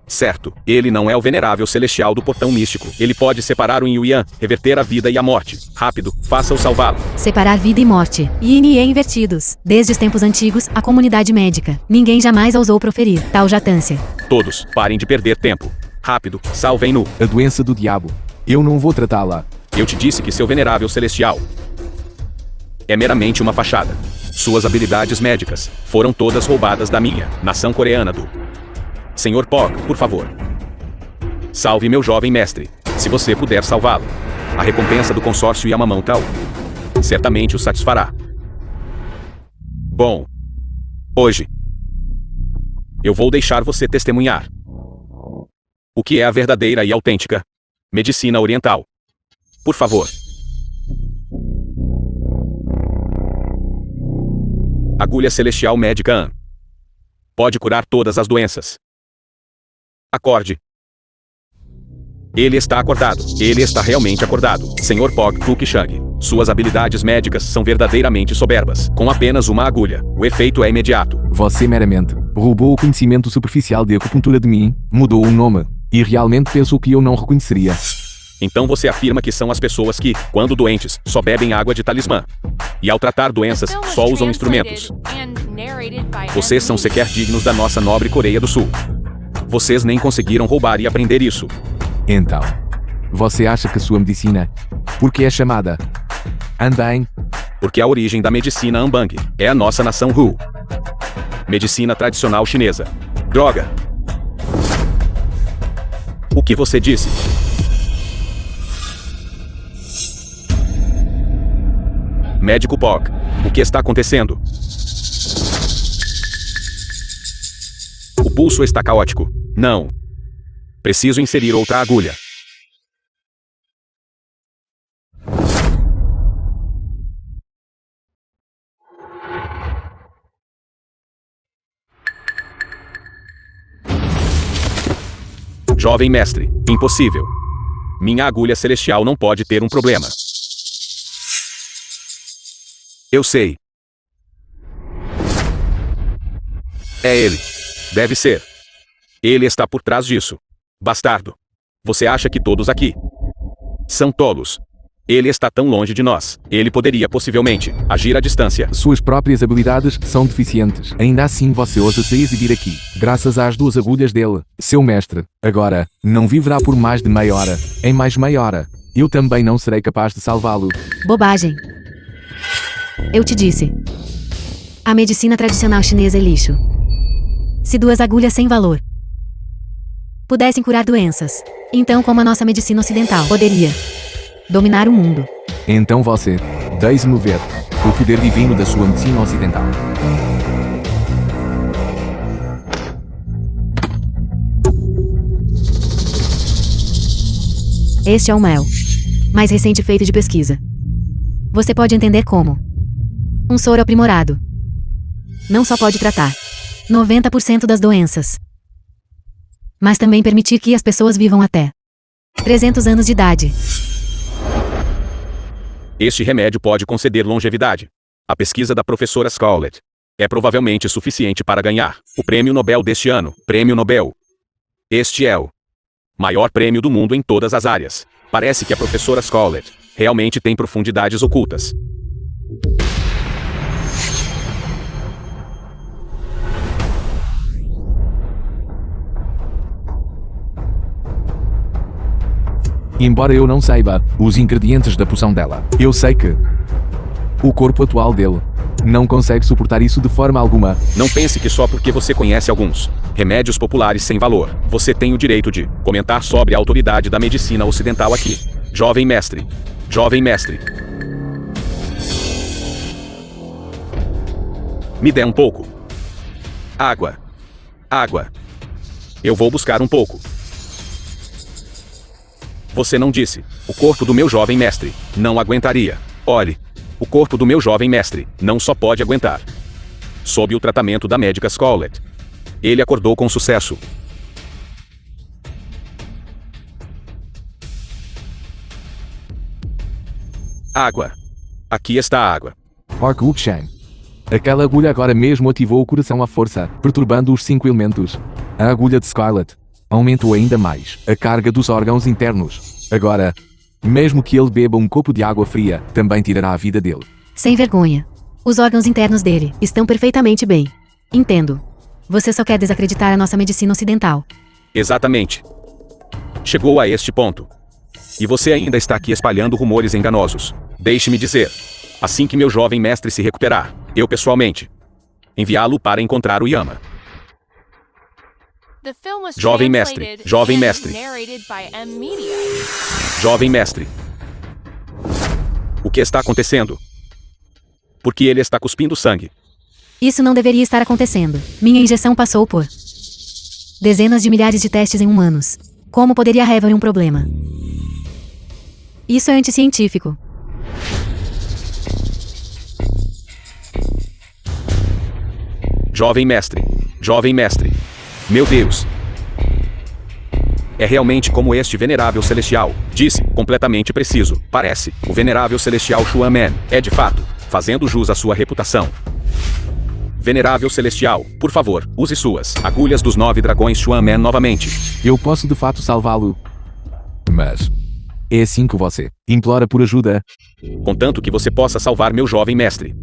Certo, ele não é o venerável celestial do portão místico. Ele pode separar o Yin e o Yang, reverter a vida e a morte. Rápido, faça-o salvá-lo. Separar vida e morte. Yin e Yang invertidos. Desde os tempos antigos, a comunidade médica. Ninguém jamais ousou proferir tal jatância. Todos, parem de perder tempo. Rápido, salvem-no. A doença do diabo. Eu não vou tratá-la. Eu te disse que seu venerável celestial é meramente uma fachada. Suas habilidades médicas foram todas roubadas da minha nação coreana do... Senhor Pog, por favor. Salve meu jovem mestre, se você puder salvá-lo. A recompensa do consórcio Yamamoto certamente o satisfará. Bom, hoje eu vou deixar você testemunhar o que é a verdadeira e autêntica medicina oriental. Por favor. Agulha celestial médica pode curar todas as doenças. Acorde. Ele está acordado. Ele está realmente acordado. Senhor Pog Tuk Shang. Suas habilidades médicas são verdadeiramente soberbas. Com apenas uma agulha, o efeito é imediato. Você meramente roubou o conhecimento superficial de acupuntura de mim, mudou o nome, e realmente pensou que eu não reconheceria. Então você afirma que são as pessoas que, quando doentes, só bebem água de talismã. E ao tratar doenças, só usam instrumentos. Vocês são sequer dignos da nossa nobre Coreia do Sul. Vocês nem conseguiram roubar e aprender isso. Então, você acha que sua medicina, porque é chamada Anbang? Porque a origem da medicina Anbang é a nossa nação Hu. Medicina tradicional chinesa. Droga! O que você disse? Médico Pog, o que está acontecendo? O pulso está caótico. Não. Preciso inserir outra agulha. Jovem mestre, impossível. Minha agulha celestial não pode ter um problema. Eu sei. É ele. Deve ser. Ele está por trás disso. Bastardo. Você acha que todos aqui são tolos? Ele está tão longe de nós. Ele poderia possivelmente agir à distância. Suas próprias habilidades são deficientes. Ainda assim você ousa se exibir aqui, graças às 2 agulhas dele, seu mestre. Agora, não viverá por mais de meia hora. Em mais meia hora, eu também não serei capaz de salvá-lo. Bobagem. Eu te disse. A medicina tradicional chinesa é lixo. Se 2 agulhas sem valor pudessem curar doenças, então como a nossa medicina ocidental poderia dominar o mundo? Então você, deixe-me ver o poder divino da sua medicina ocidental. Este é o mel mais recente feito de pesquisa. Você pode entender como um soro aprimorado não só pode tratar 90% das doenças, mas também permitir que as pessoas vivam até 300 anos de idade. Este remédio pode conceder longevidade. A pesquisa da professora Scarlett é provavelmente suficiente para ganhar o prêmio Nobel deste ano. Prêmio Nobel. Este é o maior prêmio do mundo em todas as áreas. Parece que a professora Scarlett realmente tem profundidades ocultas. Embora eu não saiba os ingredientes da poção dela, eu sei que o corpo atual dele não consegue suportar isso de forma alguma. Não pense que só porque você conhece alguns remédios populares sem valor, você tem o direito de comentar sobre a autoridade da medicina ocidental aqui. Jovem mestre. Jovem mestre. Me dê um pouco. Água. Água. Eu vou buscar um pouco. Você não disse. O corpo do meu jovem mestre não aguentaria. Olhe. O corpo do meu jovem mestre não só pode aguentar. Sob o tratamento da médica Scarlett, ele acordou com sucesso. Água. Aqui está a água. Park Wook-Chang. Aquela agulha agora mesmo ativou o coração à força, perturbando os 5 elementos. A agulha de Scarlett aumentou ainda mais a carga dos órgãos internos. Agora, mesmo que ele beba um copo de água fria, também tirará a vida dele. Sem vergonha. Os órgãos internos dele estão perfeitamente bem. Entendo. Você só quer desacreditar a nossa medicina ocidental. Exatamente. Chegou a este ponto. E você ainda está aqui espalhando rumores enganosos. Deixe-me dizer. Assim que meu jovem mestre se recuperar, eu pessoalmente enviá-lo para encontrar o Yama. Jovem mestre, jovem mestre. Jovem mestre. O que está acontecendo? Porque ele está cuspindo sangue. Isso não deveria estar acontecendo. Minha injeção passou por dezenas de milhares de testes em humanos. Como poderia haver um problema? Isso é anticientífico. Jovem mestre, jovem mestre. Meu Deus. É realmente como este venerável celestial disse, completamente preciso. Parece. O venerável celestial Xuan Man é de fato, fazendo jus à sua reputação. Venerável celestial, por favor, use suas agulhas dos 9 dragões Xuan Man novamente. Eu posso de fato salvá-lo. Mas é assim que você implora por ajuda. Contanto que você possa salvar meu jovem mestre.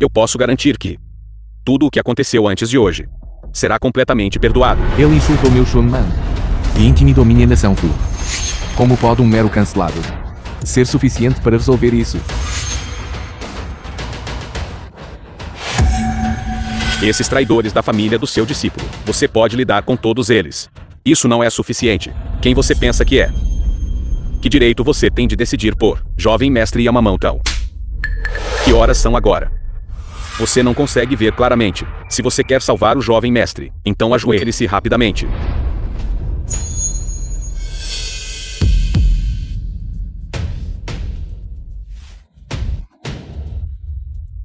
Eu posso garantir que tudo o que aconteceu antes de hoje será completamente perdoado. Ele insultou meu Xuan Man e intimidou minha nação Fu. Como pode um mero cancelado ser suficiente para resolver isso? Esses traidores da família do seu discípulo, você pode lidar com todos eles. Isso não é suficiente. Quem você pensa que é? Que direito você tem de decidir por jovem mestre Yamamoto? Que horas são agora? Você não consegue ver claramente. Se você quer salvar o jovem mestre, então ajoelhe-se rapidamente.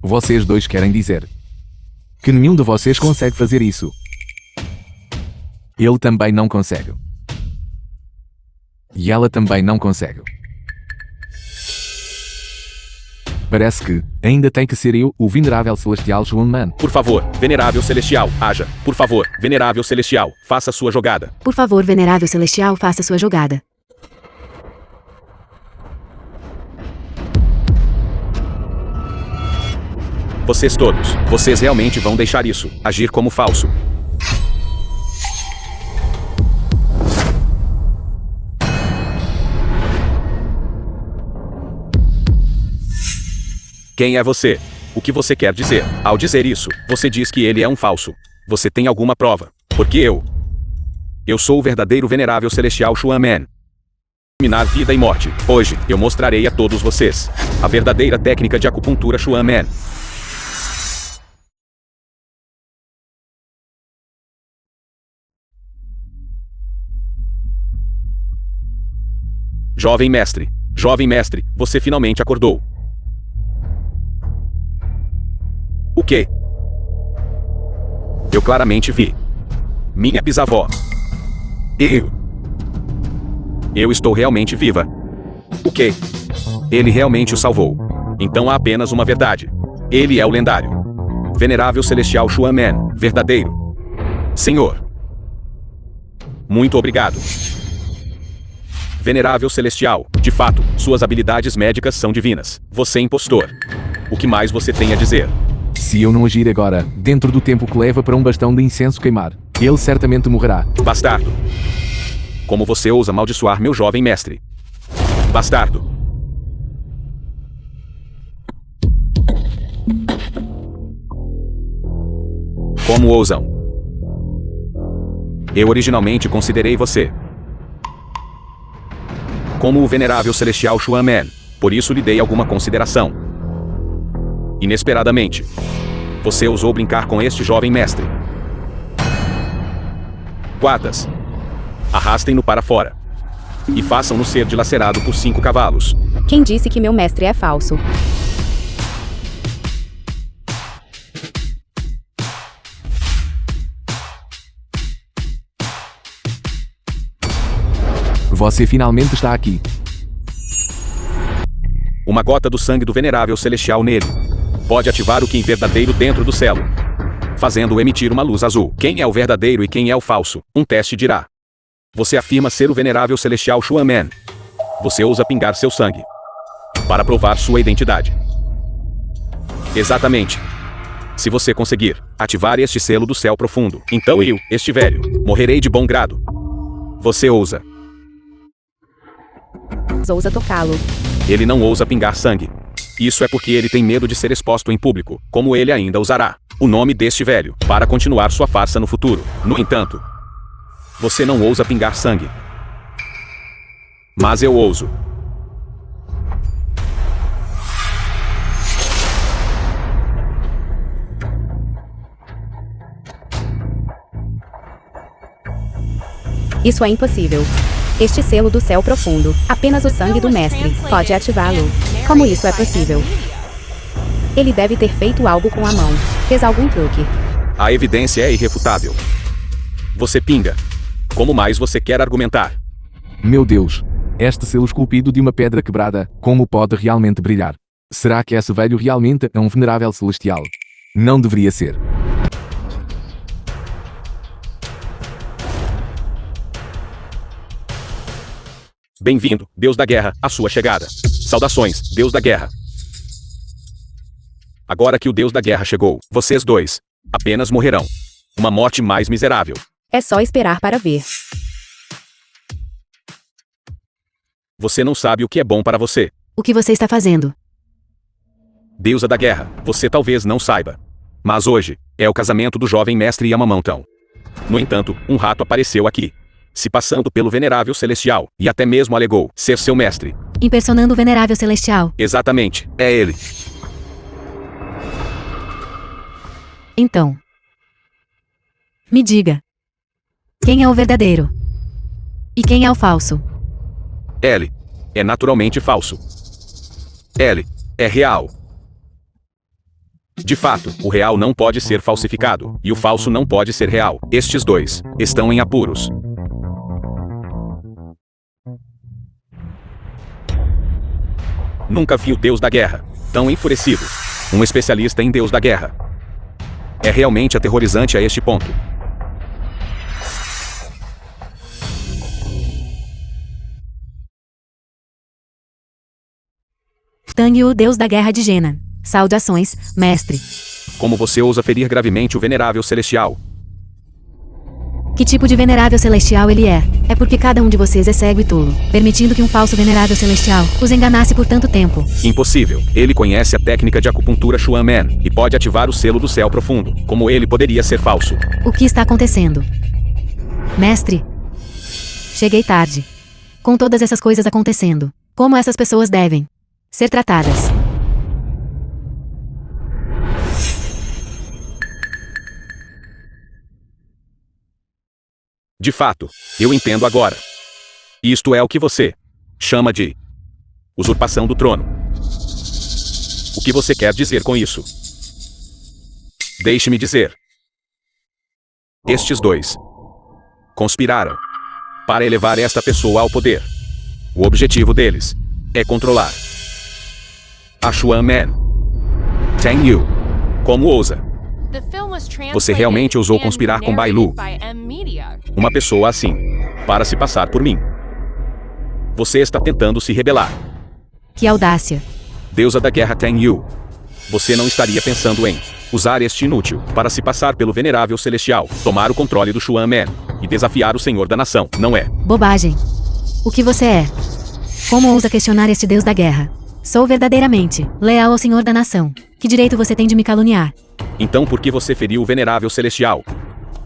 Vocês dois querem dizer que nenhum de vocês consegue fazer isso. Ele também não consegue. E ela também não consegue. Parece que ainda tem que ser eu, o venerável celestial Xuan Man. Por favor, venerável celestial, haja. Por favor, venerável celestial, faça sua jogada. Por favor, venerável celestial, faça sua jogada. Vocês todos, vocês realmente vão deixar isso agir como falso? Quem é você? O que você quer dizer? Ao dizer isso, você diz que ele é um falso. Você tem alguma prova? Porque eu sou o verdadeiro venerável celestial Xuan Man. Eliminar vida e morte. Hoje, eu mostrarei a todos vocês a verdadeira técnica de acupuntura Xuan Man. Jovem mestre, você finalmente acordou. O quê? Eu claramente vi. Minha bisavó. Eu estou realmente viva. O quê? Ele realmente o salvou. Então há apenas uma verdade. Ele é o lendário venerável celestial Xuan Man, verdadeiro. Senhor. Muito obrigado. Venerável celestial, de fato, suas habilidades médicas são divinas. Você é impostor. O que mais você tem a dizer? Se eu não agir agora, dentro do tempo que leva para um bastão de incenso queimar, ele certamente morrerá. Bastardo. Como você ousa amaldiçoar meu jovem mestre? Bastardo. Como ousam? Eu originalmente considerei você como o venerável celestial Xuan Man, por isso lhe dei alguma consideração. Inesperadamente, você ousou brincar com este jovem mestre. Guardas, arrastem-no para fora e façam-no ser dilacerado por 5 cavalos. Quem disse que meu mestre é falso? Você finalmente está aqui. Uma gota do sangue do venerável celestial nele pode ativar o Qin verdadeiro dentro do celo, fazendo-o emitir uma luz azul. Quem é o verdadeiro e quem é o falso? Um teste dirá. Você afirma ser o venerável celestial Xuan Man. Você ousa pingar seu sangue para provar sua identidade. Exatamente. Se você conseguir ativar este selo do céu profundo, então eu, este velho, morrerei de bom grado. Você ousa tocá-lo. Ele não ousa pingar sangue. Isso é porque ele tem medo de ser exposto em público, como ele ainda usará o nome deste velho para continuar sua farsa no futuro. No entanto, você não ousa pingar sangue. Mas eu ouso. Isso é impossível. Este selo do céu profundo, apenas o sangue do mestre pode ativá-lo. Como isso é possível? Ele deve ter feito algo com a mão. Fez algum truque. A evidência é irrefutável. Você pinga Como mais você quer argumentar? Meu Deus! Este selo esculpido de uma pedra quebrada, como pode realmente brilhar? Será que esse velho realmente é um venerável celestial? Não deveria ser. Bem-vindo, Deus da Guerra, à sua chegada. Saudações, Deus da Guerra. Agora que o Deus da Guerra chegou, vocês dois apenas morrerão. Uma morte mais miserável. É só esperar para ver. Você não sabe o que é bom para você. O que você está fazendo? Deusa da Guerra, você talvez não saiba. Mas hoje, é o casamento do jovem mestre Yamamão. No entanto, um rato apareceu aqui, se passando pelo venerável celestial, e até mesmo alegou ser seu mestre. Impersonando o venerável celestial. Exatamente, é ele. Então, me diga. Quem é o verdadeiro? E quem é o falso? Ele é naturalmente falso. Ele é real. De fato, o real não pode ser falsificado, e o falso não pode ser real. Estes dois estão em apuros. Nunca vi o Deus da Guerra tão enfurecido. Um especialista em Deus da Guerra. É realmente aterrorizante a este ponto. Tang, o Deus da Guerra de Gena. Saudações, mestre. Como você ousa ferir gravemente o venerável celestial? Que tipo de venerável celestial ele é? É porque cada um de vocês é cego e tolo, permitindo que um falso venerável celestial os enganasse por tanto tempo. Impossível. Ele conhece a técnica de acupuntura Xuan Man e pode ativar o selo do céu profundo. Como ele poderia ser falso? O que está acontecendo? Mestre, cheguei tarde. Com todas essas coisas acontecendo, como essas pessoas devem ser tratadas? De fato, eu entendo agora. Isto é o que você chama de usurpação do trono. O que você quer dizer com isso? Deixe-me dizer. Estes dois conspiraram para elevar esta pessoa ao poder. O objetivo deles é controlar a Xuan Man. Tang Yu, como ousa? Você realmente ousou conspirar com Bai Lu? Uma pessoa assim, para se passar por mim. Você está tentando se rebelar. Que audácia. Deusa da Guerra Tang Yu. Você não estaria pensando em usar este inútil para se passar pelo venerável celestial, tomar o controle do Xuan Man e desafiar o Senhor da Nação, não é? Bobagem. O que você é? Como ousa questionar este Deus da Guerra? Sou verdadeiramente leal ao Senhor da Nação. Que direito você tem de me caluniar? Então por que você feriu o venerável celestial?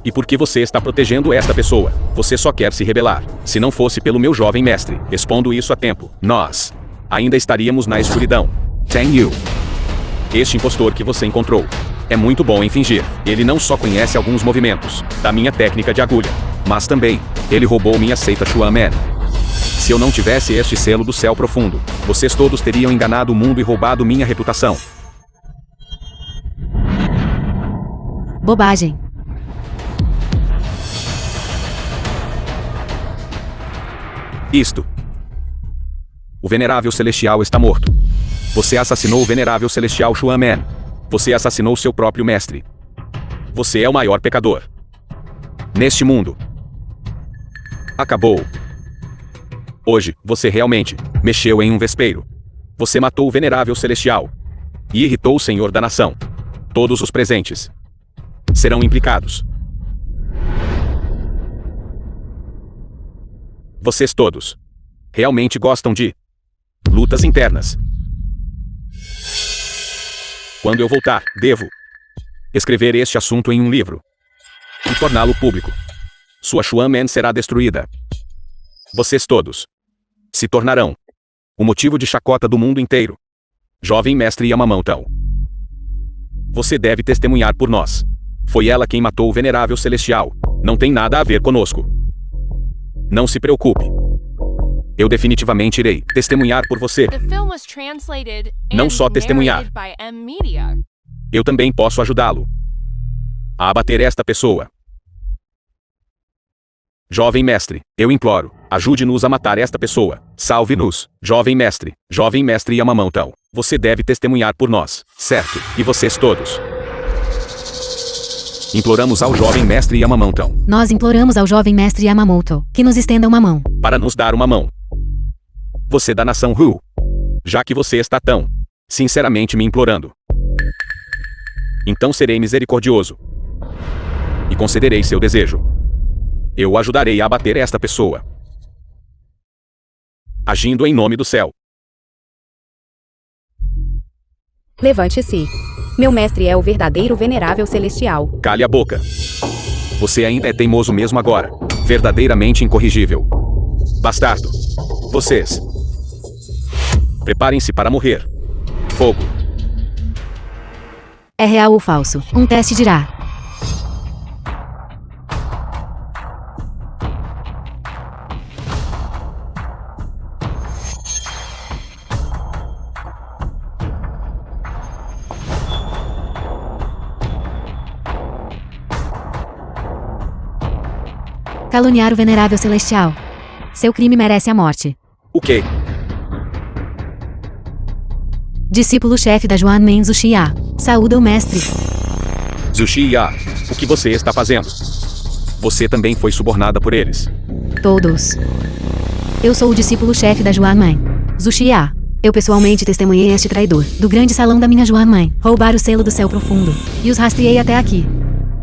E por que você está protegendo esta pessoa? Você só quer se rebelar. Se não fosse pelo meu jovem mestre, respondo isso a tempo, nós ainda estaríamos na escuridão. Tang Yu. Este impostor que você encontrou é muito bom em fingir. Ele não só conhece alguns movimentos da minha técnica de agulha, mas também ele roubou minha seita Xuan Man. Se eu não tivesse este selo do céu profundo, vocês todos teriam enganado o mundo e roubado minha reputação. Bobagem. Isto. O venerável celestial está morto. Você assassinou o venerável celestial Xuan Man. Você assassinou seu próprio mestre. Você é o maior pecador neste mundo. Acabou. Hoje, você realmente mexeu em um vespeiro. Você matou o venerável celestial e irritou o Senhor da Nação. Todos os presentes serão implicados. Vocês todos realmente gostam de lutas internas. Quando eu voltar, devo escrever este assunto em um livro e torná-lo público. Sua Xuan Man será destruída. Vocês todos se tornarão o motivo de chacota do mundo inteiro. Jovem mestre Yamamão. Você deve testemunhar por nós. Foi ela quem matou o venerável celestial. Não tem nada a ver conosco. Não se preocupe. Eu definitivamente irei testemunhar por você. Não só testemunhar. Eu também posso ajudá-lo a abater esta pessoa. Jovem mestre, eu imploro, ajude-nos a matar esta pessoa. Salve-nos, jovem mestre Yamamoto. Você deve testemunhar por nós, certo? E vocês todos. Imploramos ao jovem mestre Yamamoto. Nós imploramos ao jovem mestre Yamamoto que nos estenda uma mão. Para nos dar uma mão. Você da nação Hu. Já que você está tão, sinceramente me implorando. Então serei misericordioso. E concederei seu desejo. Eu o ajudarei a abater esta pessoa. Agindo em nome do céu. Levante-se. Meu mestre é o verdadeiro venerável celestial. Cale a boca. Você ainda é teimoso mesmo agora. Verdadeiramente incorrigível. Bastardo. Vocês. Preparem-se para morrer. Fogo. É real ou falso? Um teste dirá. Caluniar o venerável celestial. Seu crime merece a morte. O quê? Discípulo-chefe da Juanmen Zuxia. Saúda o mestre. Zuxia, o que você está fazendo? Você também foi subornada por eles. Todos. Eu sou o discípulo-chefe da Juanmen Zuxia. Eu pessoalmente testemunhei este traidor, do grande salão da minha Juanmen, roubar o selo do céu profundo. E os rastreei até aqui.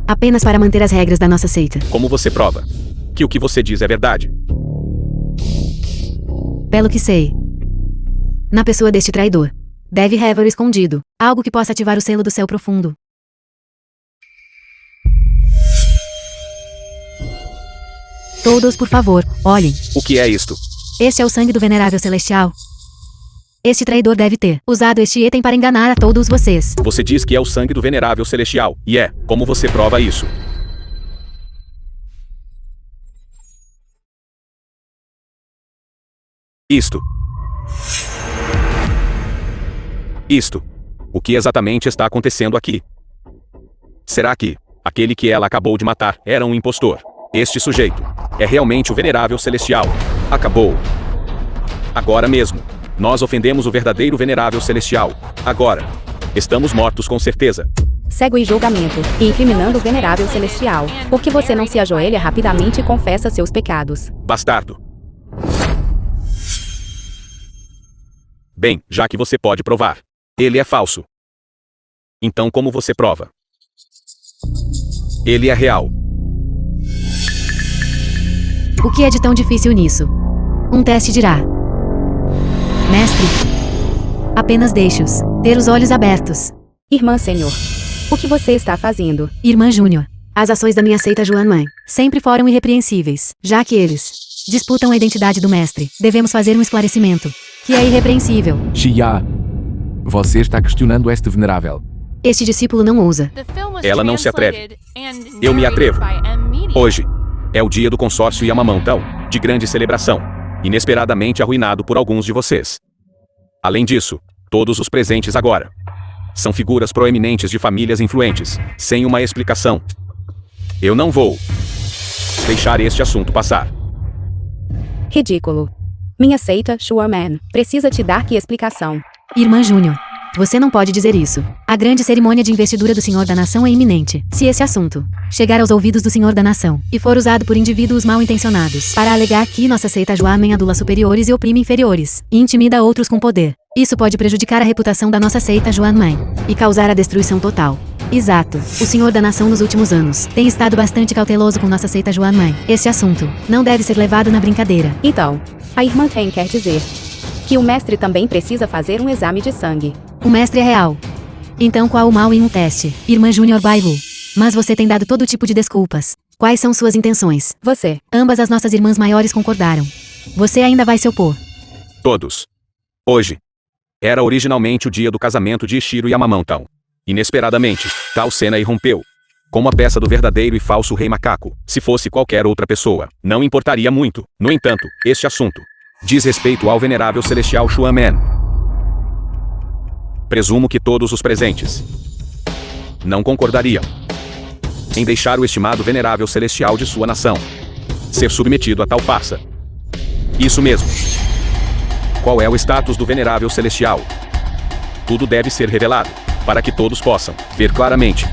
Apenas para manter as regras da nossa seita. Como você prova que o que você diz é verdade? Pelo que sei. Na pessoa deste traidor. Deve haver escondido algo que possa ativar o selo do céu profundo. Todos, por favor, olhem. O que é isto? Este é o sangue do venerável celestial. Este traidor deve ter usado este item para enganar a todos vocês. Você diz que é o sangue do venerável celestial. E é. Como você prova isso? Isto. O que exatamente está acontecendo aqui? Será que aquele que ela acabou de matar era um impostor? Este sujeito é realmente o venerável celestial. Acabou. Agora mesmo. Nós ofendemos o verdadeiro venerável celestial. Agora. Estamos mortos com certeza. Cego em julgamento, e incriminando o venerável celestial. Por que você não se ajoelha rapidamente e confessa seus pecados? Bastardo. Bem, já que você pode provar. Ele é falso. Então como você prova? Ele é real. O que é de tão difícil nisso? Um teste dirá. Mestre. Apenas deixe-os ter os olhos abertos. Irmã Senhor. O que você está fazendo? Irmã Júnior. As ações da minha seita Juanmen sempre foram irrepreensíveis. Já que eles disputam a identidade do mestre, devemos fazer um esclarecimento, que é irrepreensível. Xia. Você está questionando este venerável. Este discípulo não ousa. Ela não se atreve. Eu me atrevo. Hoje é o dia do consórcio Yamamoto, de grande celebração, inesperadamente arruinado por alguns de vocês. Além disso, todos os presentes agora são figuras proeminentes de famílias influentes, sem uma explicação. Eu não vou deixar este assunto passar. Ridículo. Minha seita, Shuaman, precisa te dar que explicação. Irmã Júnior, você não pode dizer isso. A grande cerimônia de investidura do Senhor da Nação é iminente. Se esse assunto chegar aos ouvidos do Senhor da Nação e for usado por indivíduos mal intencionados para alegar que nossa seita Juamen adula superiores e oprime inferiores, e intimida outros com poder, isso pode prejudicar a reputação da nossa seita Juamen e causar a destruição total. Exato. O Senhor da Nação nos últimos anos tem estado bastante cauteloso com nossa seita Juamen. Esse assunto não deve ser levado na brincadeira. Então, a irmã Ten quer dizer que o mestre também precisa fazer um exame de sangue. O mestre é real. Então qual o mal em um teste, Irmã Júnior Bailu? Mas você tem dado todo tipo de desculpas. Quais são suas intenções? Você. Ambas as nossas irmãs maiores concordaram. Você ainda vai se opor. Todos. Hoje. Era originalmente o dia do casamento de Ishiro Yamamoto. Inesperadamente, tal cena irrompeu. Como a peça do verdadeiro e falso rei macaco. Se fosse qualquer outra pessoa, não importaria muito. No entanto, este assunto diz respeito ao venerável celestial Shuamen. Presumo que todos os presentes não concordariam em deixar o estimado venerável celestial de sua nação ser submetido a tal farsa. Isso mesmo. Qual é o status do Venerável Celestial? Tudo deve ser revelado, para que todos possam ver claramente.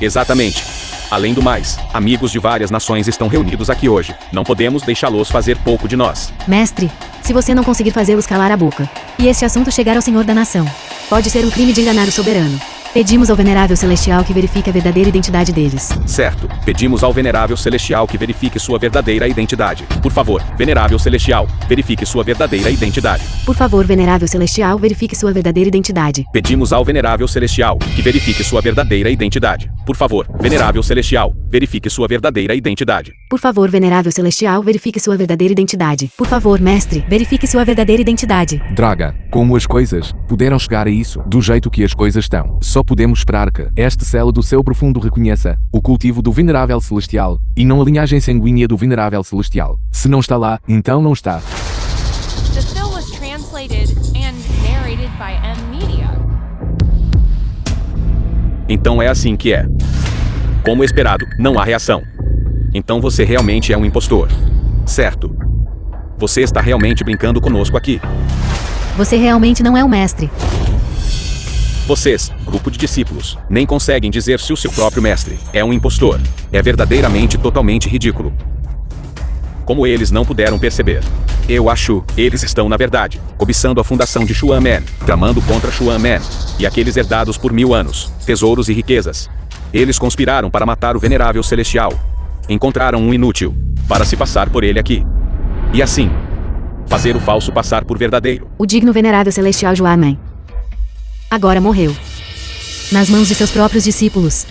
Exatamente. Além do mais, amigos de várias nações estão reunidos aqui hoje. Não podemos deixá-los fazer pouco de nós. Mestre, se você não conseguir fazê-los calar a boca, e este assunto chegar ao Senhor da Nação, pode ser um crime de enganar o soberano. Pedimos ao Venerável Celestial que verifique a verdadeira identidade deles. Certo. Pedimos ao Venerável Celestial que verifique sua verdadeira identidade. Por favor, Venerável Celestial, verifique sua verdadeira identidade. Por favor, Venerável Celestial, verifique sua verdadeira identidade. Pedimos ao Venerável Celestial que verifique sua verdadeira identidade. Por favor, Venerável Celestial, verifique sua verdadeira identidade. Por favor, Venerável Celestial, verifique sua verdadeira identidade. Por favor, Mestre, verifique sua verdadeira identidade. Draga, como as coisas puderam chegar a isso, do jeito que as coisas estão? Só podemos esperar que este celo do céu profundo reconheça o cultivo do Venerável Celestial, e não a linhagem sanguínea do Venerável Celestial. Se não está lá, então não está. The film was translated and narrated by M-Media. Então é assim que é. Como esperado, não há reação. Então você realmente é um impostor. Certo. Você está realmente brincando conosco aqui. Você realmente não é o mestre. Vocês, grupo de discípulos, nem conseguem dizer se o seu próprio mestre é um impostor. É verdadeiramente totalmente ridículo. Como eles não puderam perceber. Eu acho, eles estão na verdade, cobiçando a fundação de Xuan-Man, tramando contra Xuan-Man, e aqueles herdados por 1000 anos, tesouros e riquezas. Eles conspiraram para matar o Venerável Celestial. Encontraram um inútil, para se passar por ele aqui. E assim, fazer o falso passar por verdadeiro. O digno Venerável Celestial Xuan-Man agora morreu. Nas mãos de seus próprios discípulos.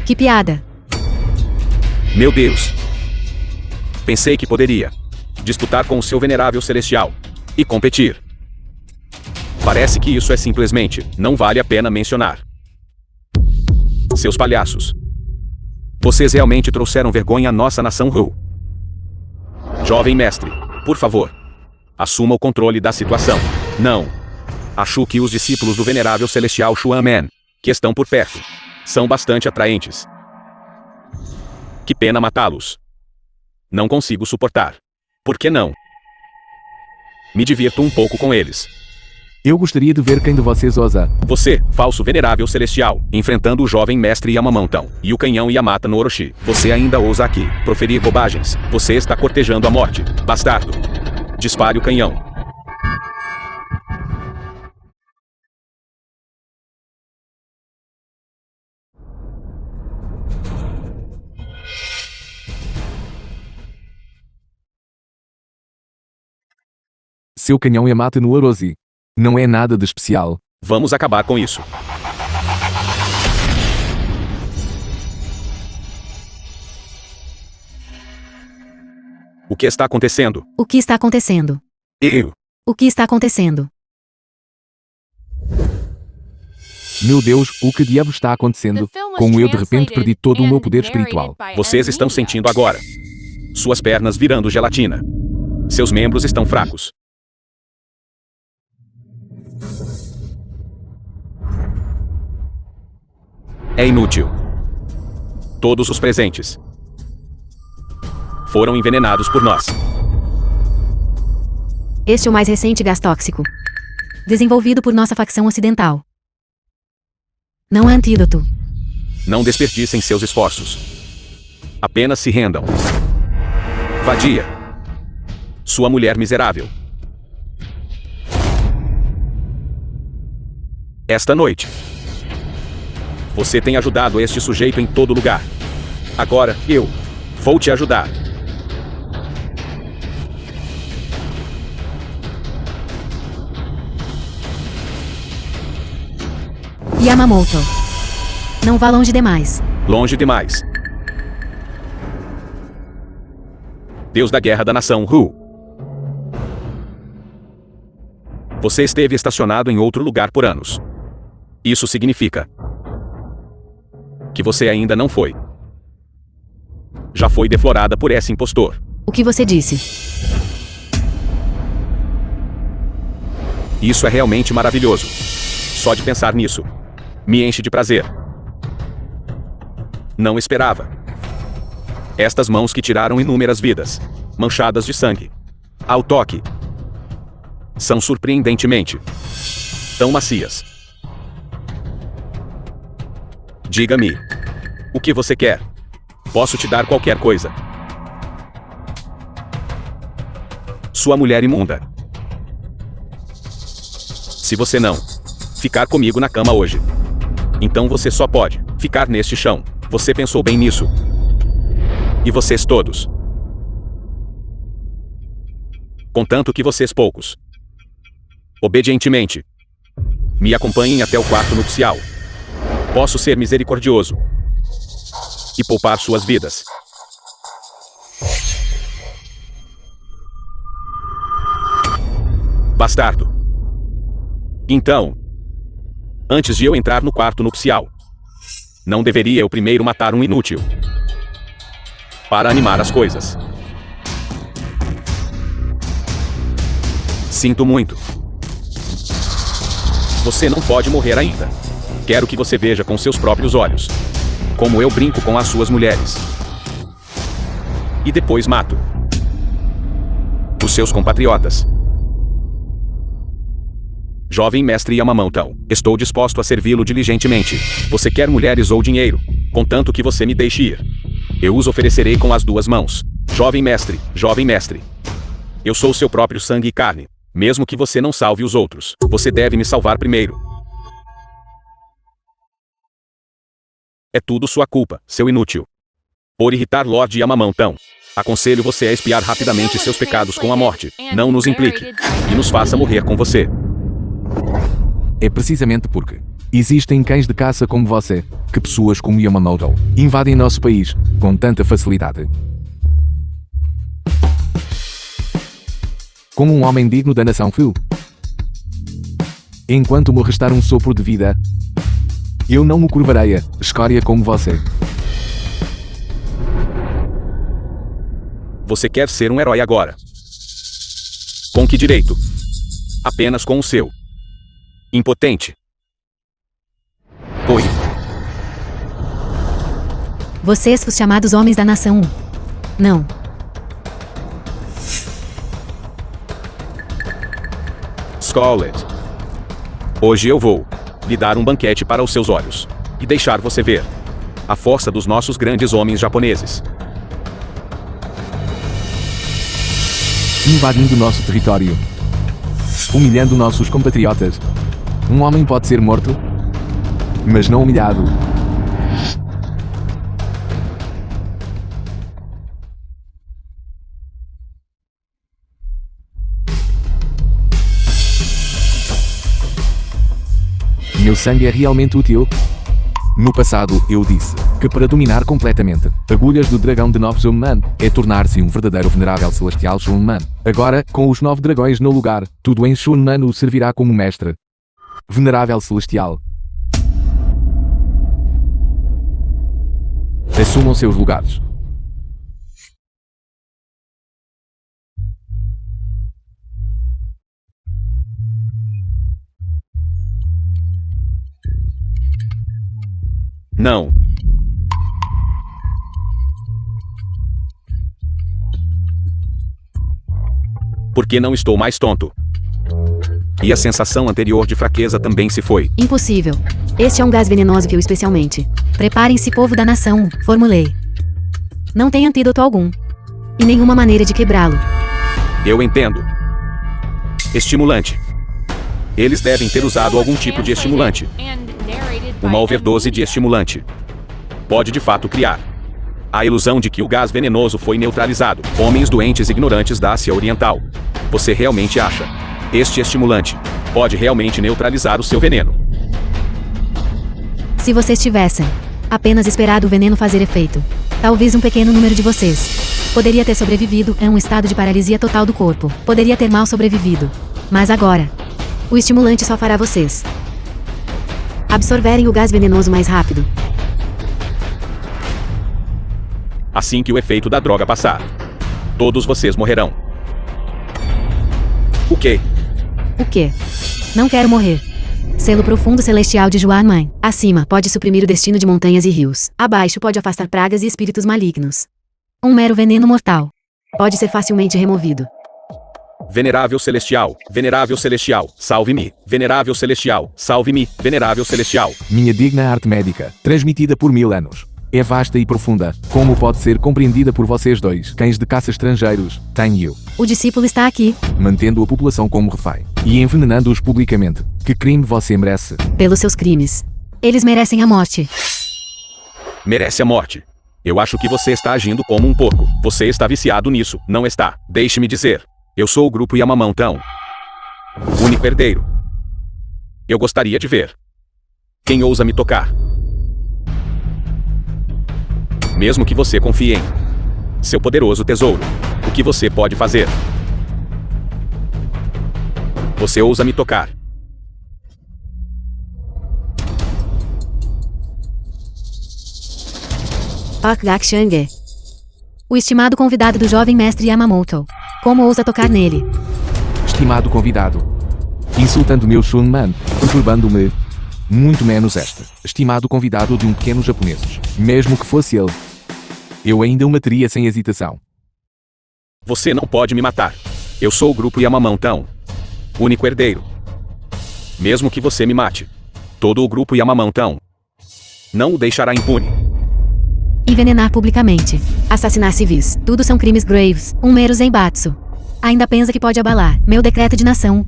Que piada. Meu Deus. Pensei que poderia disputar com o seu Venerável Celestial e competir. Parece que isso é simplesmente não vale a pena mencionar. Seus palhaços. Vocês realmente trouxeram vergonha à nossa nação Ru. Jovem mestre, por favor, assuma o controle da situação. Não. Acho que os discípulos do Venerável Celestial Xuan-Man, que estão por perto, são bastante atraentes. Que pena matá-los. Não consigo suportar. Por que não? Me divirto um pouco com eles. Eu gostaria de ver quem de vocês ousa. Você, falso Venerável Celestial, enfrentando o jovem mestre Yamamontão, e o canhão Yamata no Orochi. Você ainda ousa aqui proferir bobagens. Você está cortejando a morte, bastardo. Dispare o canhão. Seu canhão Yamata no Orochi. Não é nada de especial. Vamos acabar com isso. O que está acontecendo? O que está acontecendo? O que está acontecendo? Meu Deus, o que diabo está acontecendo? Como eu de repente perdi todo o meu poder espiritual. Vocês estão sentindo agora. Suas pernas virando gelatina. Seus membros estão fracos. É inútil. Todos os presentes foram envenenados por nós. Este é o mais recente gás tóxico, desenvolvido por nossa facção ocidental. Não há antídoto. Não desperdicem seus esforços. Apenas se rendam. Vadia. Sua mulher miserável. Esta noite, você tem ajudado este sujeito em todo lugar. Agora, eu vou te ajudar. Yamamoto. Não vá longe demais. Longe demais. Deus da Guerra da Nação Ru. Você esteve estacionado em outro lugar por anos. Isso significa que você ainda não foi. Já foi deflorada por esse impostor. O que você disse? Isso é realmente maravilhoso. Só de pensar nisso me enche de prazer. Não esperava. Estas mãos que tiraram inúmeras vidas, manchadas de sangue. Ao toque, são surpreendentemente tão macias. Diga-me, o que você quer? Posso te dar qualquer coisa. Sua mulher imunda. Se você não ficar comigo na cama hoje, então você só pode ficar neste chão. Você pensou bem nisso? E vocês todos? Contanto que vocês poucos, obedientemente, me acompanhem até o quarto nupcial. Posso ser misericordioso e poupar suas vidas. Bastardo. Então, antes de eu entrar no quarto nupcial, não deveria eu primeiro matar um inútil para animar as coisas? Sinto muito. Você não pode morrer ainda. Quero que você veja com seus próprios olhos como eu brinco com as suas mulheres. E depois mato os seus compatriotas. Jovem mestre Yamamoto, estou disposto a servi-lo diligentemente. Você quer mulheres ou dinheiro? Contanto que você me deixe ir, eu os oferecerei com as duas mãos. Jovem mestre, eu sou seu próprio sangue e carne. Mesmo que você não salve os outros, você deve me salvar primeiro. É tudo sua culpa, seu inútil. Por irritar Lord Yamamoto, aconselho você a expiar rapidamente seus pecados com a morte. Não nos implique e nos faça morrer com você. É precisamente porque existem cães de caça como você, que pessoas como Yamamoto invadem nosso país com tanta facilidade. Como um homem digno da nação Fu. Enquanto me restar um sopro de vida, eu não me curvarei a escória como você. Você quer ser um herói agora? Com que direito? Apenas com o seu. Impotente. Oi. Vocês, os chamados homens da nação. Não. Scarlet. Hoje eu vou lhe dar um banquete para os seus olhos e deixar você ver a força dos nossos grandes homens japoneses. Invadindo nosso território, humilhando nossos compatriotas. Um homem pode ser morto, mas não humilhado. Meu sangue é realmente útil? No passado, eu disse que para dominar completamente agulhas do dragão de 9 Shunman é tornar-se um verdadeiro venerável celestial Shunman. Agora, com os 9 dragões no lugar, tudo em Shunman o servirá como mestre. Venerável celestial. Assumam seus lugares. Não. Porque não estou mais tonto. E a sensação anterior de fraqueza também se foi. Impossível. Este é um gás venenoso que eu especialmente. Preparem-se, povo da nação, formulei. Não tem antídoto algum. E nenhuma maneira de quebrá-lo. Eu entendo. Estimulante. Eles devem ter usado algum tipo de estimulante. Uma overdose de estimulante pode de fato criar a ilusão de que o gás venenoso foi neutralizado. Homens doentes ignorantes da Ásia Oriental. Você realmente acha este estimulante pode realmente neutralizar o seu veneno? Se vocês tivessem apenas esperado o veneno fazer efeito, talvez um pequeno número de vocês poderia ter sobrevivido a um estado de paralisia total do corpo. Poderia ter mal sobrevivido. Mas agora, o estimulante só fará vocês absorverem o gás venenoso mais rápido. Assim que o efeito da droga passar, todos vocês morrerão. O quê? O quê? Não quero morrer. Selo profundo celestial de Juan-Man. Acima pode suprimir o destino de montanhas e rios. Abaixo pode afastar pragas e espíritos malignos. Um mero veneno mortal. Pode ser facilmente removido. Venerável Celestial, salve-me. Venerável Celestial, salve-me. Venerável Celestial. Minha digna arte médica, transmitida por 1000 anos. É vasta e profunda, como pode ser compreendida por vocês dois, cães de caça estrangeiros, tenho. O discípulo está aqui. Mantendo a população como refém. E envenenando-os publicamente. Que crime você merece? Pelos seus crimes. Eles merecem a morte. Merece a morte. Eu acho que você está agindo como um porco. Você está viciado nisso, não está? Deixe-me dizer. Eu sou o grupo Yamamão-tão. Único herdeiro. Eu gostaria de ver. Quem ousa me tocar? Mesmo que você confie em seu poderoso tesouro, o que você pode fazer? Você ousa me tocar? Pak Gak-change. O estimado convidado do jovem mestre Yamamoto. Como ousa tocar nele? Estimado convidado. Insultando meu Shunman, perturbando-me. Muito menos esta. Estimado convidado de um pequeno japonês. Mesmo que fosse ele. Eu ainda o mataria sem hesitação. Você não pode me matar. Eu sou o grupo Yamamão-tão. Único herdeiro. Mesmo que você me mate. Todo o grupo Yamamão-tão não o deixará impune. Envenenar publicamente. Assassinar civis. Tudo são crimes graves. Um mero zenbatsu. Ainda pensa que pode abalar meu decreto de nação.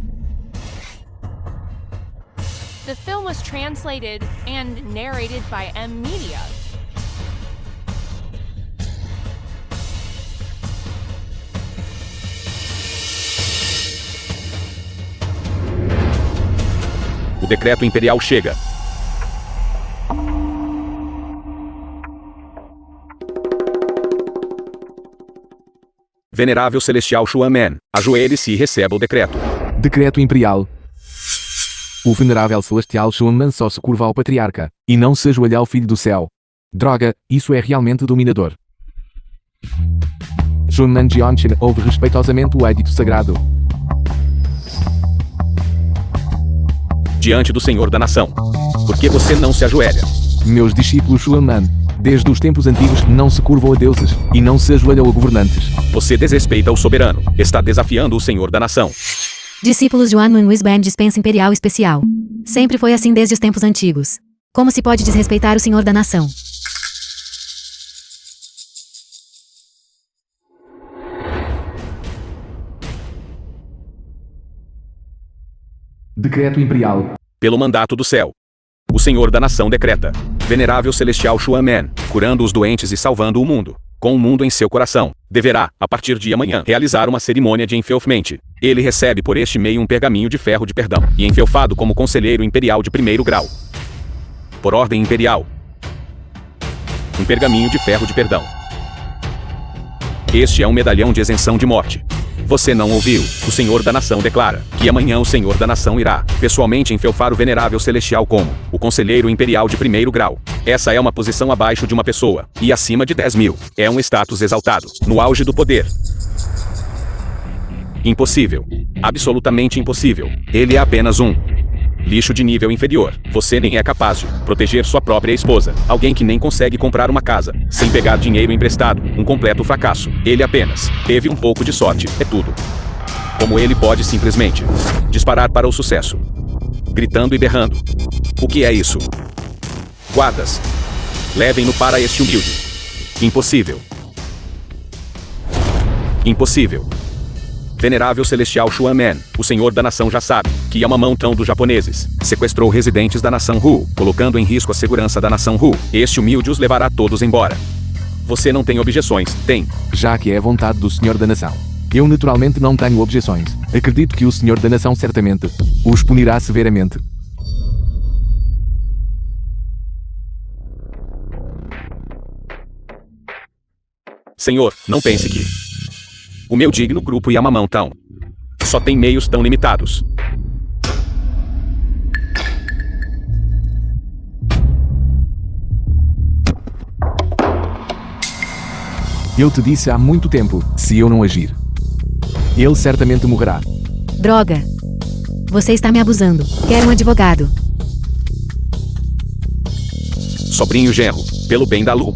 The film was translated and narrated by M-Media. O decreto imperial chega. Venerável Celestial Xuanman, ajoelhe-se e receba o decreto. Decreto imperial. O venerável celestial Shunman só se curva ao patriarca, e não se ajoelha ao filho do céu. Droga, isso é realmente dominador. Shunman Jionshin ouve respeitosamente o edito sagrado. Diante do Senhor da Nação. Por que você não se ajoelha? Meus discípulos Shunman, desde os tempos antigos, não se curvam a deuses, e não se ajoelham a governantes. Você desrespeita o soberano. Está desafiando o Senhor da Nação. Discípulos de Wanman Wisband dispensa imperial especial. Sempre foi assim desde os tempos antigos. Como se pode desrespeitar o Senhor da Nação? Decreto imperial. Pelo mandato do céu. O Senhor da Nação decreta. Venerável Celestial Xuanman, curando os doentes e salvando o mundo. Com o mundo em seu coração, deverá, a partir de amanhã, realizar uma cerimônia de enfelfmente. Ele recebe por este meio um pergaminho de ferro de perdão, e enfelfado como conselheiro imperial de 1º grau. Por ordem imperial. Um pergaminho de ferro de perdão. Este é um medalhão de isenção de morte. Você não ouviu? O Senhor da Nação declara que amanhã o Senhor da Nação irá, pessoalmente, enfelfar o Venerável Celestial como o Conselheiro Imperial de 1º grau. Essa é uma posição abaixo de uma pessoa, e acima de 10.000. É um status exaltado, no auge do poder. Impossível. Absolutamente impossível. Ele é apenas um lixo de nível inferior. Você nem é capaz de proteger sua própria esposa. Alguém que nem consegue comprar uma casa, sem pegar dinheiro emprestado. Um completo fracasso. Ele apenas teve um pouco de sorte. É tudo. Como ele pode simplesmente disparar para o sucesso? Gritando e berrando. O que é isso? Guardas. Levem-no para este humilde. Impossível. Impossível. Venerável Celestial Xuanman, o Senhor da Nação já sabe que Yamamão-tão dos japoneses sequestrou residentes da nação Hu, colocando em risco a segurança da nação Hu. Este humilde os levará todos embora. Você não tem objeções, tem? Já que é a vontade do Senhor da Nação. Eu naturalmente não tenho objeções. Acredito que o Senhor da Nação certamente os punirá severamente. Senhor, não pense que o meu digno grupo Yamamão-tão só tem meios tão limitados. Eu te disse há muito tempo, se eu não agir, ele certamente morrerá. Droga. Você está me abusando. Quero um advogado. Sobrinho genro, pelo bem da Lu.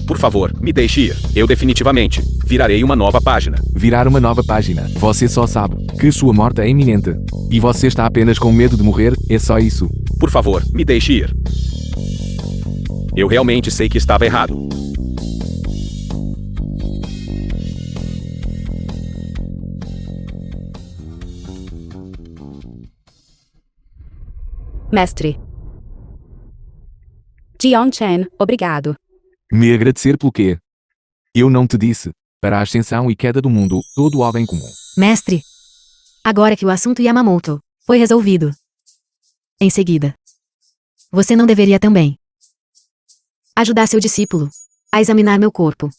Por favor, me deixe ir. Eu definitivamente virarei uma nova página. Virar uma nova página. Você só sabe que sua morte é iminente. E você está apenas com medo de morrer, é só isso. Por favor, me deixe ir. Eu realmente sei que estava errado. Mestre. Jion Chen, obrigado. Me agradecer pelo quê? Eu não te disse. Para a ascensão e queda do mundo, todo homem comum. Mestre. Agora que o assunto Yamamoto foi resolvido. Em seguida. Você não deveria também ajudar seu discípulo a examinar meu corpo.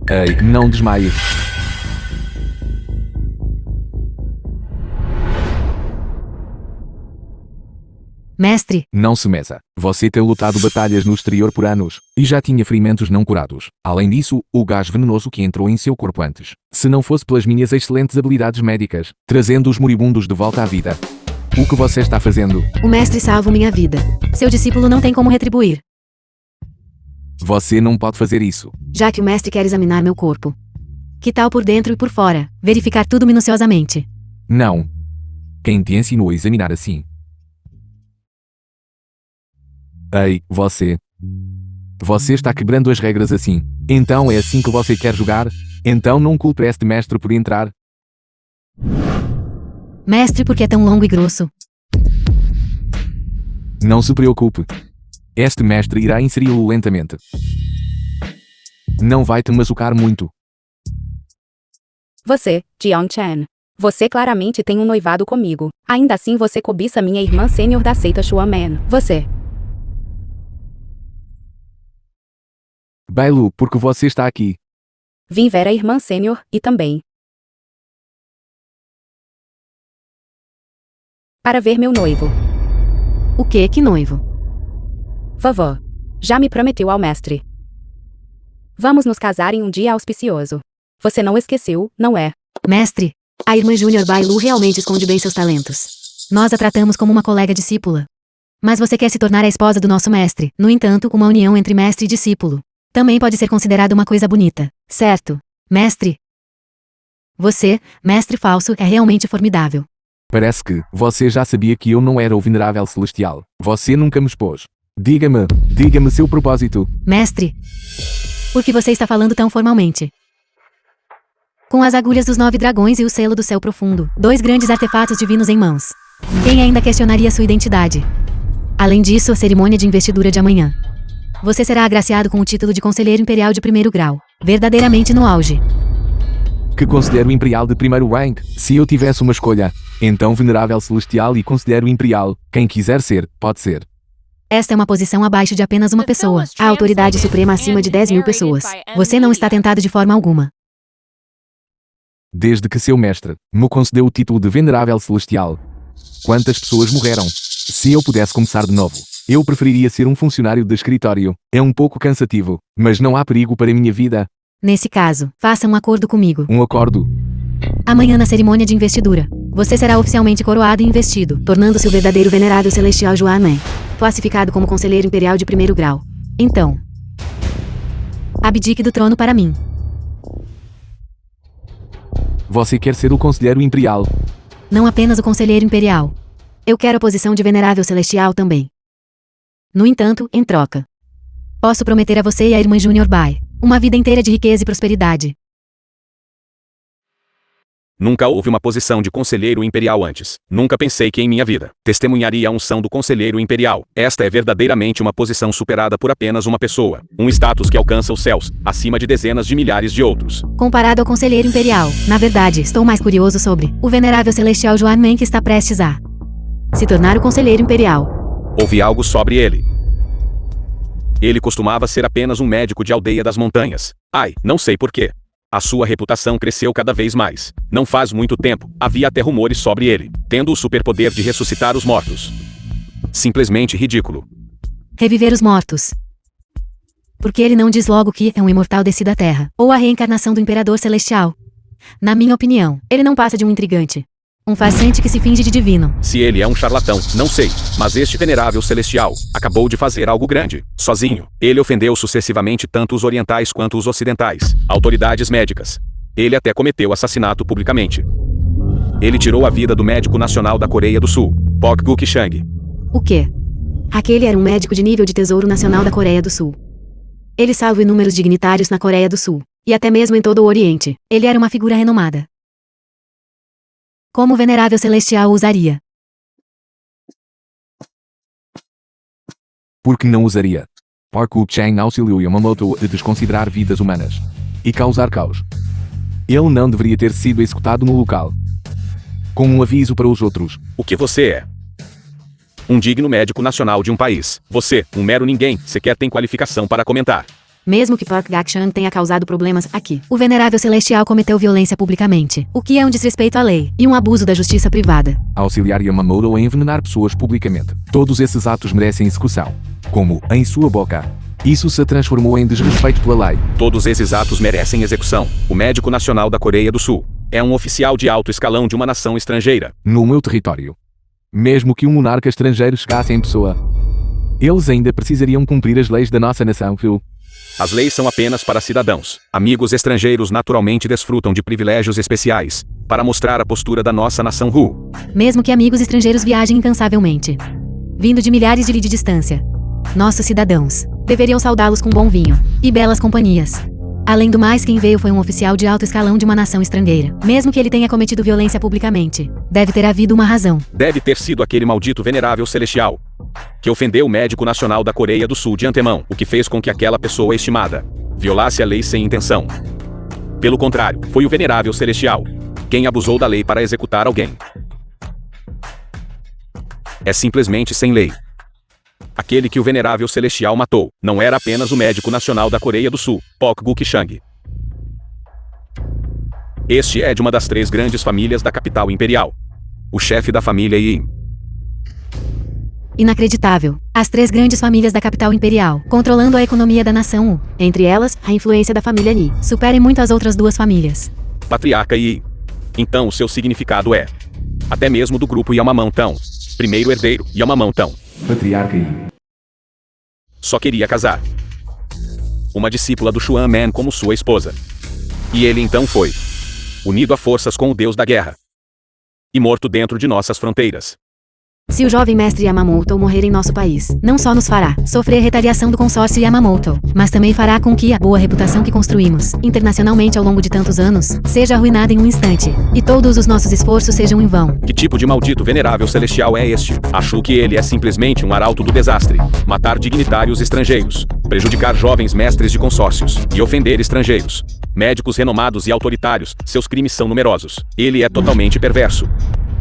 Ei, não desmaie. Mestre, Não se meça. Você tem lutado batalhas no exterior por anos, e já tinha ferimentos não curados. Além disso, o gás venenoso que entrou em seu corpo antes. Se não fosse pelas minhas excelentes habilidades médicas, trazendo os moribundos de volta à vida. O que você está fazendo? o mestre salva minha vida. Seu discípulo não tem como retribuir, Você não pode fazer isso. já que o mestre quer examinar meu corpo. Que tal por dentro e por fora? Verificar tudo minuciosamente. Não. Quem te ensinou a examinar assim? Ei, você. Você está quebrando as regras assim. Então é assim que você quer jogar? Então não culpe este mestre por entrar. Mestre, por que é tão longo e grosso? Não se preocupe. Este mestre irá inseri-lo lentamente. Não vai te machucar muito. Você, Jion Chen. Você claramente tem um noivado comigo. Ainda assim você cobiça minha irmã sênior da seita Xuamen. Você. Bailu, porque você está aqui. Vim ver a irmã sênior, e também para ver meu noivo. O quê? Que noivo? Vovó. Já me prometeu ao mestre. Vamos nos casar em um dia auspicioso. Você não esqueceu, não é? Mestre, a irmã Júnior Bailu realmente esconde bem seus talentos. Nós a tratamos como uma colega discípula. Mas você quer se tornar a esposa do nosso mestre. No entanto, uma união entre mestre e discípulo também pode ser considerada uma coisa bonita, certo? Mestre? Você, mestre falso, é realmente formidável. Parece que você já sabia que eu não era o venerável celestial. Você nunca me expôs. Diga-me seu propósito. Mestre, por que você está falando tão formalmente? Com as agulhas dos 9 dragões e o selo do céu profundo, 2 grandes artefatos divinos em mãos. Quem ainda questionaria sua identidade? Além disso, a cerimônia de investidura de amanhã. Você será agraciado com o título de Conselheiro Imperial de 1º grau, verdadeiramente no auge. Que considero imperial de primeiro rank. Se eu tivesse uma escolha, então venerável celestial e considero imperial. Quem quiser ser, pode ser. Esta é uma posição abaixo de apenas uma pessoa, a autoridade suprema acima de 10.000 pessoas. Você não está tentado de forma alguma. Desde que seu mestre me concedeu o título de venerável celestial. Quantas pessoas morreram? Se eu pudesse começar de novo, eu preferiria ser um funcionário de escritório. É um pouco cansativo, mas não há perigo para minha vida. Nesse caso, faça um acordo comigo. Um acordo. Amanhã na cerimônia de investidura, você será oficialmente coroado e investido, tornando-se o verdadeiro venerável celestial Xuanmen, classificado como Conselheiro Imperial de 1º grau. Então, abdique do trono para mim. Você quer ser o conselheiro imperial? Não apenas o Conselheiro Imperial. Eu quero a posição de venerável celestial também. No entanto, em troca, posso prometer a você e à irmã Júnior Bai uma vida inteira de riqueza e prosperidade. Nunca houve uma posição de conselheiro imperial antes. Nunca pensei que em minha vida testemunharia a unção do conselheiro imperial. Esta é verdadeiramente uma posição superada por apenas uma pessoa. Um status que alcança os céus, acima de dezenas de milhares de outros. Comparado ao Conselheiro Imperial, na verdade, estou mais curioso sobre o venerável celestial Xuanmen que está prestes a se tornar o Conselheiro Imperial. Ouvi algo sobre ele. Ele costumava ser apenas um médico de aldeia das montanhas. Ai, não sei porquê. A sua reputação cresceu cada vez mais. Não faz muito tempo, havia até rumores sobre ele, tendo o superpoder de ressuscitar os mortos. Simplesmente ridículo. Reviver os mortos. Porque ele não diz logo que é um imortal descido à Terra, ou a reencarnação do Imperador Celestial. Na minha opinião, ele não passa de um intrigante. Um farsante que se finge de divino. Se ele é um charlatão, não sei. Mas este venerável celestial acabou de fazer algo grande, sozinho. Ele ofendeu sucessivamente tanto os orientais quanto os ocidentais, autoridades médicas. Ele até cometeu assassinato publicamente. Ele tirou a vida do médico nacional da Coreia do Sul, Park Guk-chang. O quê? Aquele era um médico de nível de tesouro nacional da Coreia do Sul. Ele salva inúmeros dignitários na Coreia do Sul, e até mesmo em todo o Oriente. Ele era uma figura renomada. Como o venerável celestial o usaria? Por que não usaria? Park Guk-chang auxiliou Yamamoto a desconsiderar vidas humanas e causar caos. Ele não deveria ter sido executado no local. Com um aviso para os outros. O que você é? Um digno médico nacional de um país. Você, um mero ninguém, sequer tem qualificação para comentar. Mesmo que Park Guk-chang tenha causado problemas aqui, o venerável celestial cometeu violência publicamente, o que é um desrespeito à lei e um abuso da justiça privada. Auxiliar Yamamoto a envenenar pessoas publicamente. Todos esses atos merecem execução. Como, em sua boca, isso se transformou em desrespeito pela lei. Todos esses atos merecem execução. O médico nacional da Coreia do Sul é um oficial de alto escalão de uma nação estrangeira. No meu território. Mesmo que um monarca estrangeiro chegasse em pessoa, eles ainda precisariam cumprir as leis da nossa nação, viu? As leis são apenas para cidadãos. Amigos estrangeiros naturalmente desfrutam de privilégios especiais para mostrar a postura da nossa nação Ru. Mesmo que amigos estrangeiros viajem incansavelmente, vindo de milhares de li de distância, nossos cidadãos deveriam saudá-los com bom vinho e belas companhias. Além do mais, quem veio foi um oficial de alto escalão de uma nação estrangeira. Mesmo que ele tenha cometido violência publicamente, deve ter havido uma razão. Deve ter sido aquele maldito venerável celestial que ofendeu o médico nacional da Coreia do Sul de antemão, o que fez com que aquela pessoa estimada violasse a lei sem intenção. Pelo contrário, foi o venerável celestial quem abusou da lei para executar alguém. É simplesmente sem lei. Aquele que o venerável celestial matou não era apenas o médico nacional da Coreia do Sul, Park Guk-chang. Este é de uma das 3 grandes famílias da capital imperial. O chefe da família Yi. Inacreditável. As 3 grandes famílias da capital imperial, controlando a economia da nação U. Entre elas, a influência da família Yi supera em muito as outras 2 famílias. Patriarca Yi. Então o seu significado é até mesmo do grupo Yamamoto. Primeiro herdeiro, Yamamoto. Patriarca Yi. Só queria casar uma discípula do Xuan Man como sua esposa. E ele então foi unido a forças com o deus da guerra e morto dentro de nossas fronteiras. Se o jovem mestre Yamamoto morrer em nosso país, não só nos fará sofrer retaliação do consórcio Yamamoto, mas também fará com que a boa reputação que construímos internacionalmente ao longo de tantos anos seja arruinada em um instante, e todos os nossos esforços sejam em vão. Que tipo de maldito venerável celestial é este? Acho que ele é simplesmente um arauto do desastre. Matar dignitários estrangeiros, prejudicar jovens mestres de consórcios e ofender estrangeiros. Médicos renomados e autoritários, seus crimes são numerosos. Ele é totalmente perverso.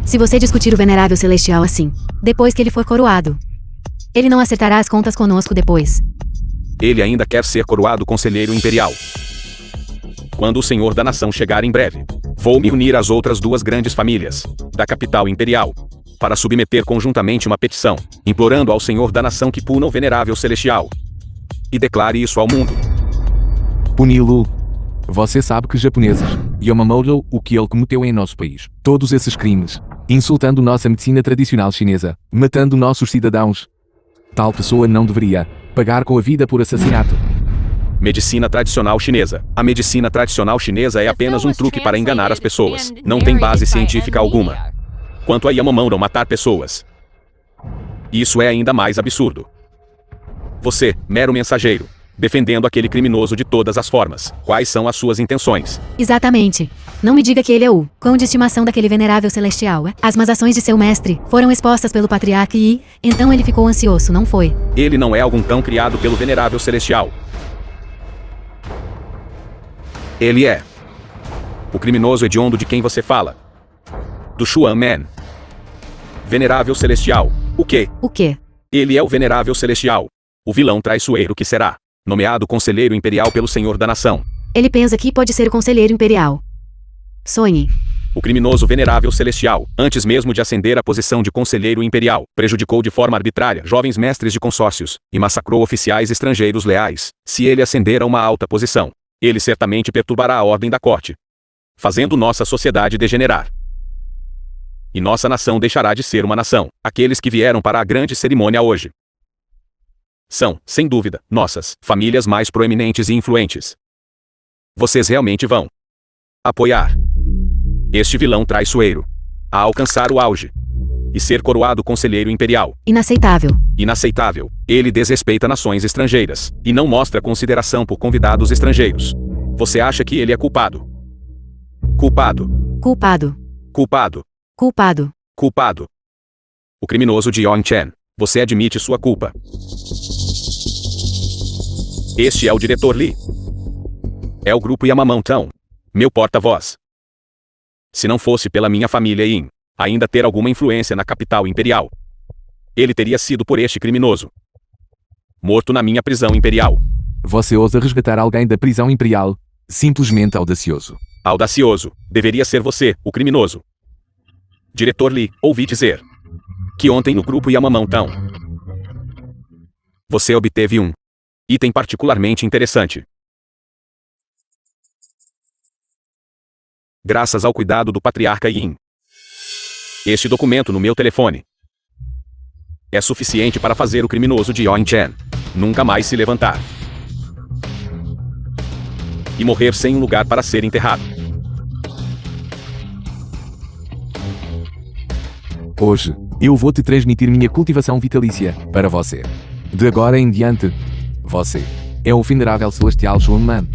Se você discutir o venerável celestial assim, depois que ele for coroado, ele não acertará as contas conosco depois. Ele ainda quer ser coroado conselheiro imperial. Quando o senhor da nação chegar em breve, vou me unir às outras 2 grandes famílias da capital imperial para submeter conjuntamente uma petição, implorando ao senhor da nação que puna o venerável celestial e declare isso ao mundo. Puni-lo. Você sabe que japoneses, Yamamoto, o que ele cometeu em nosso país, todos esses crimes, insultando nossa medicina tradicional chinesa, matando nossos cidadãos. Tal pessoa não deveria pagar com a vida por assassinato. Medicina tradicional chinesa. A medicina tradicional chinesa é apenas um truque para enganar as pessoas. Não tem base científica alguma. Quanto a Yamamoto matar pessoas, isso é ainda mais absurdo. Você, mero mensageiro, defendendo aquele criminoso de todas as formas. Quais são as suas intenções? Exatamente. Não me diga que ele é o cão de estimação daquele venerável celestial. As más ações de seu mestre foram expostas pelo patriarca e, então ele ficou ansioso, não foi? Ele não é algum cão criado pelo venerável celestial. Ele é o criminoso hediondo de quem você fala. Do Xuan Man. Venerável celestial. O quê? O quê? Ele é o venerável celestial. O vilão traiçoeiro que será nomeado conselheiro imperial pelo senhor da nação. Ele pensa que pode ser o conselheiro imperial. Sonhe. O criminoso venerável celestial, antes mesmo de ascender à posição de conselheiro imperial, prejudicou de forma arbitrária jovens mestres de consórcios e massacrou oficiais estrangeiros leais. Se ele ascender a uma alta posição, ele certamente perturbará a ordem da corte, fazendo nossa sociedade degenerar. E nossa nação deixará de ser uma nação. Aqueles que vieram para a grande cerimônia hoje são, sem dúvida, nossas famílias mais proeminentes e influentes. Vocês realmente vão apoiar este vilão traiçoeiro a alcançar o auge e ser coroado conselheiro imperial. Inaceitável. Inaceitável. Ele desrespeita nações estrangeiras e não mostra consideração por convidados estrangeiros. Você acha que ele é culpado? Culpado. Culpado. Culpado. Culpado. Culpado. O criminoso Jiang Chen. Você admite sua culpa. Este é o diretor Li. É o grupo Yamamoto, meu porta-voz. Se não fosse pela minha família Yin ainda ter alguma influência na capital imperial, ele teria sido por este criminoso morto na minha prisão imperial. Você ousa resgatar alguém da prisão imperial? Simplesmente audacioso. Audacioso. Deveria ser você, o criminoso. Diretor Li, ouvi dizer que ontem no grupo Yamamoto você obteve um item particularmente interessante. Graças ao cuidado do patriarca Yin. Este documento no meu telefone é suficiente para fazer o criminoso Jiang Chen nunca mais se levantar e morrer sem um lugar para ser enterrado. Hoje, eu vou te transmitir minha cultivação vitalícia para você. De agora em diante, você é o venerável celestial Shunman.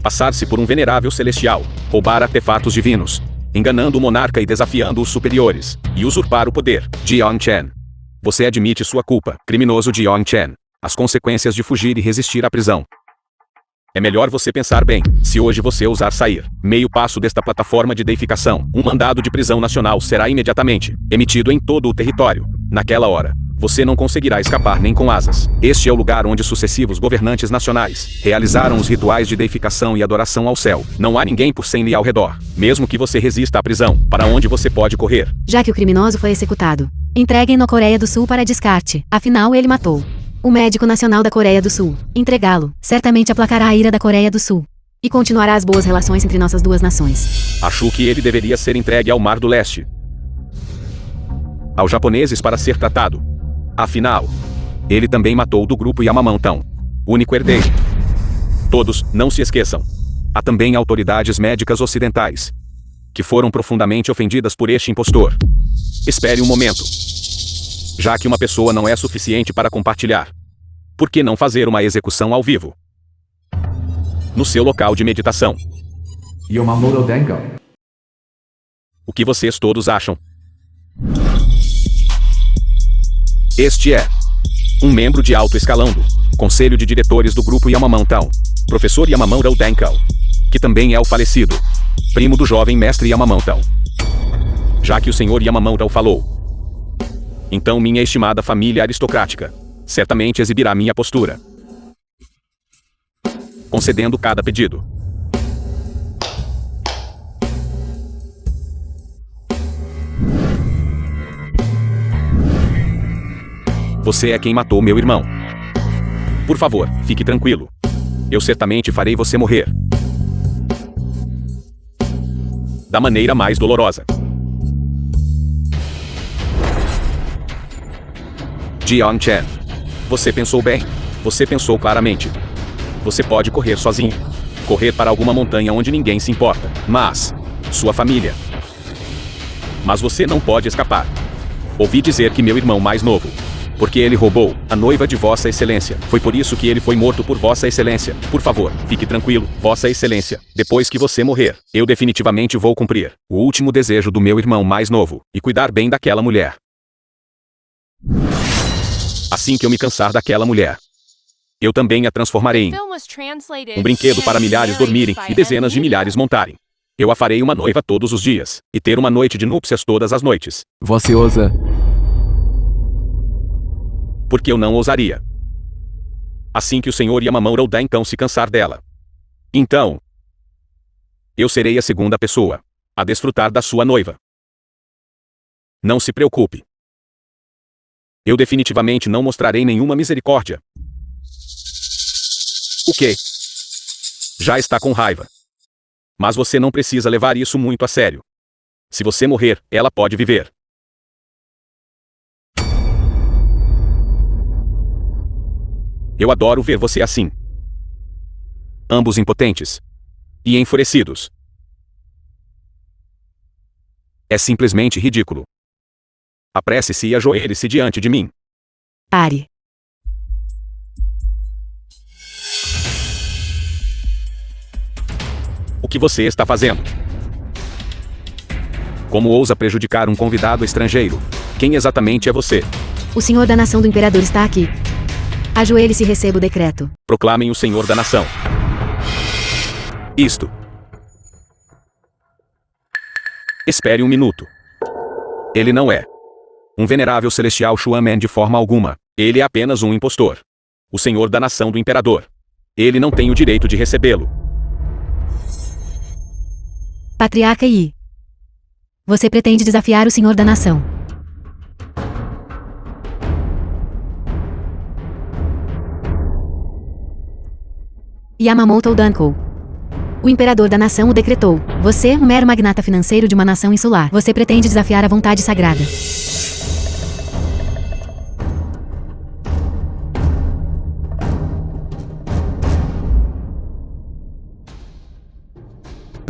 Passar-se por um venerável celestial, roubar artefatos divinos, enganando o monarca e desafiando os superiores, e usurpar o poder. Jiang Chen. Você admite sua culpa, criminoso Jiang Chen. As consequências de fugir e resistir à prisão. É melhor você pensar bem, se hoje você ousar sair meio passo desta plataforma de deificação, um mandado de prisão nacional será imediatamente emitido em todo o território. Naquela hora, você não conseguirá escapar nem com asas. Este é o lugar onde sucessivos governantes nacionais realizaram os rituais de deificação e adoração ao céu. Não há ninguém por 100 li ao redor. Mesmo que você resista à prisão, para onde você pode correr? Já que o criminoso foi executado, entreguem-no à Coreia do Sul para descarte. Afinal, ele matou o médico nacional da Coreia do Sul. Entregá-lo certamente aplacará a ira da Coreia do Sul e continuará as boas relações entre nossas duas nações. Acho que ele deveria ser entregue ao Mar do Leste, aos japoneses, para ser tratado. Afinal, ele também matou do grupo Yamamoto, único herdeiro. Todos, não se esqueçam. Há também autoridades médicas ocidentais que foram profundamente ofendidas por este impostor. Espere um momento. Já que uma pessoa não é suficiente para compartilhar, por que não fazer uma execução ao vivo? No seu local de meditação. Yamamoto Denko. O que vocês todos acham? Este é um membro de alto escalão do Conselho de Diretores do Grupo Yamamoto, Professor Yamamoto Denko, que também é o falecido primo do jovem mestre Yamamoto. Já que o senhor Yamamoto falou, então minha estimada família aristocrática certamente exibirá minha postura, concedendo cada pedido. Você é quem matou meu irmão. Por favor, fique tranquilo. Eu certamente farei você morrer da maneira mais dolorosa. Jiang Chen. Você pensou bem. Você pensou claramente. Você pode correr sozinho. Correr para alguma montanha onde ninguém se importa. Mas sua família. Mas você não pode escapar. Ouvi dizer que meu irmão mais novo, porque ele roubou a noiva de Vossa Excelência. Foi por isso que ele foi morto por Vossa Excelência. Por favor, fique tranquilo, Vossa Excelência. Depois que você morrer, eu definitivamente vou cumprir o último desejo do meu irmão mais novo e cuidar bem daquela mulher. Assim que eu me cansar daquela mulher, eu também a transformarei em um brinquedo para milhares dormirem e dezenas de milhares montarem. Eu a farei uma noiva todos os dias e ter uma noite de núpcias todas as noites. Você ousa? Porque eu não ousaria. Assim que o senhor Yamamoto Denko se cansar dela, então eu serei a segunda pessoa a desfrutar da sua noiva. Não se preocupe. Eu definitivamente não mostrarei nenhuma misericórdia. O quê? Já está com raiva. Mas você não precisa levar isso muito a sério. Se você morrer, ela pode viver. Eu adoro ver você assim. Ambos impotentes. E enfurecidos. É simplesmente ridículo. Apresse-se e ajoelhe-se diante de mim. Pare. O que você está fazendo? Como ousa prejudicar um convidado estrangeiro? Quem exatamente é você? O senhor da nação do imperador está aqui. Ajoelhe-se e receba o decreto. Proclamem o Senhor da nação. Isto. Espere um minuto. Ele não é um venerável celestial Xuanman de forma alguma. Ele é apenas um impostor. O Senhor da nação do imperador. Ele não tem o direito de recebê-lo. Patriarca Yi. Você pretende desafiar o senhor da nação. Yamamoto Dankou. O imperador da nação o decretou. Você, um mero magnata financeiro de uma nação insular. Você pretende desafiar a vontade sagrada.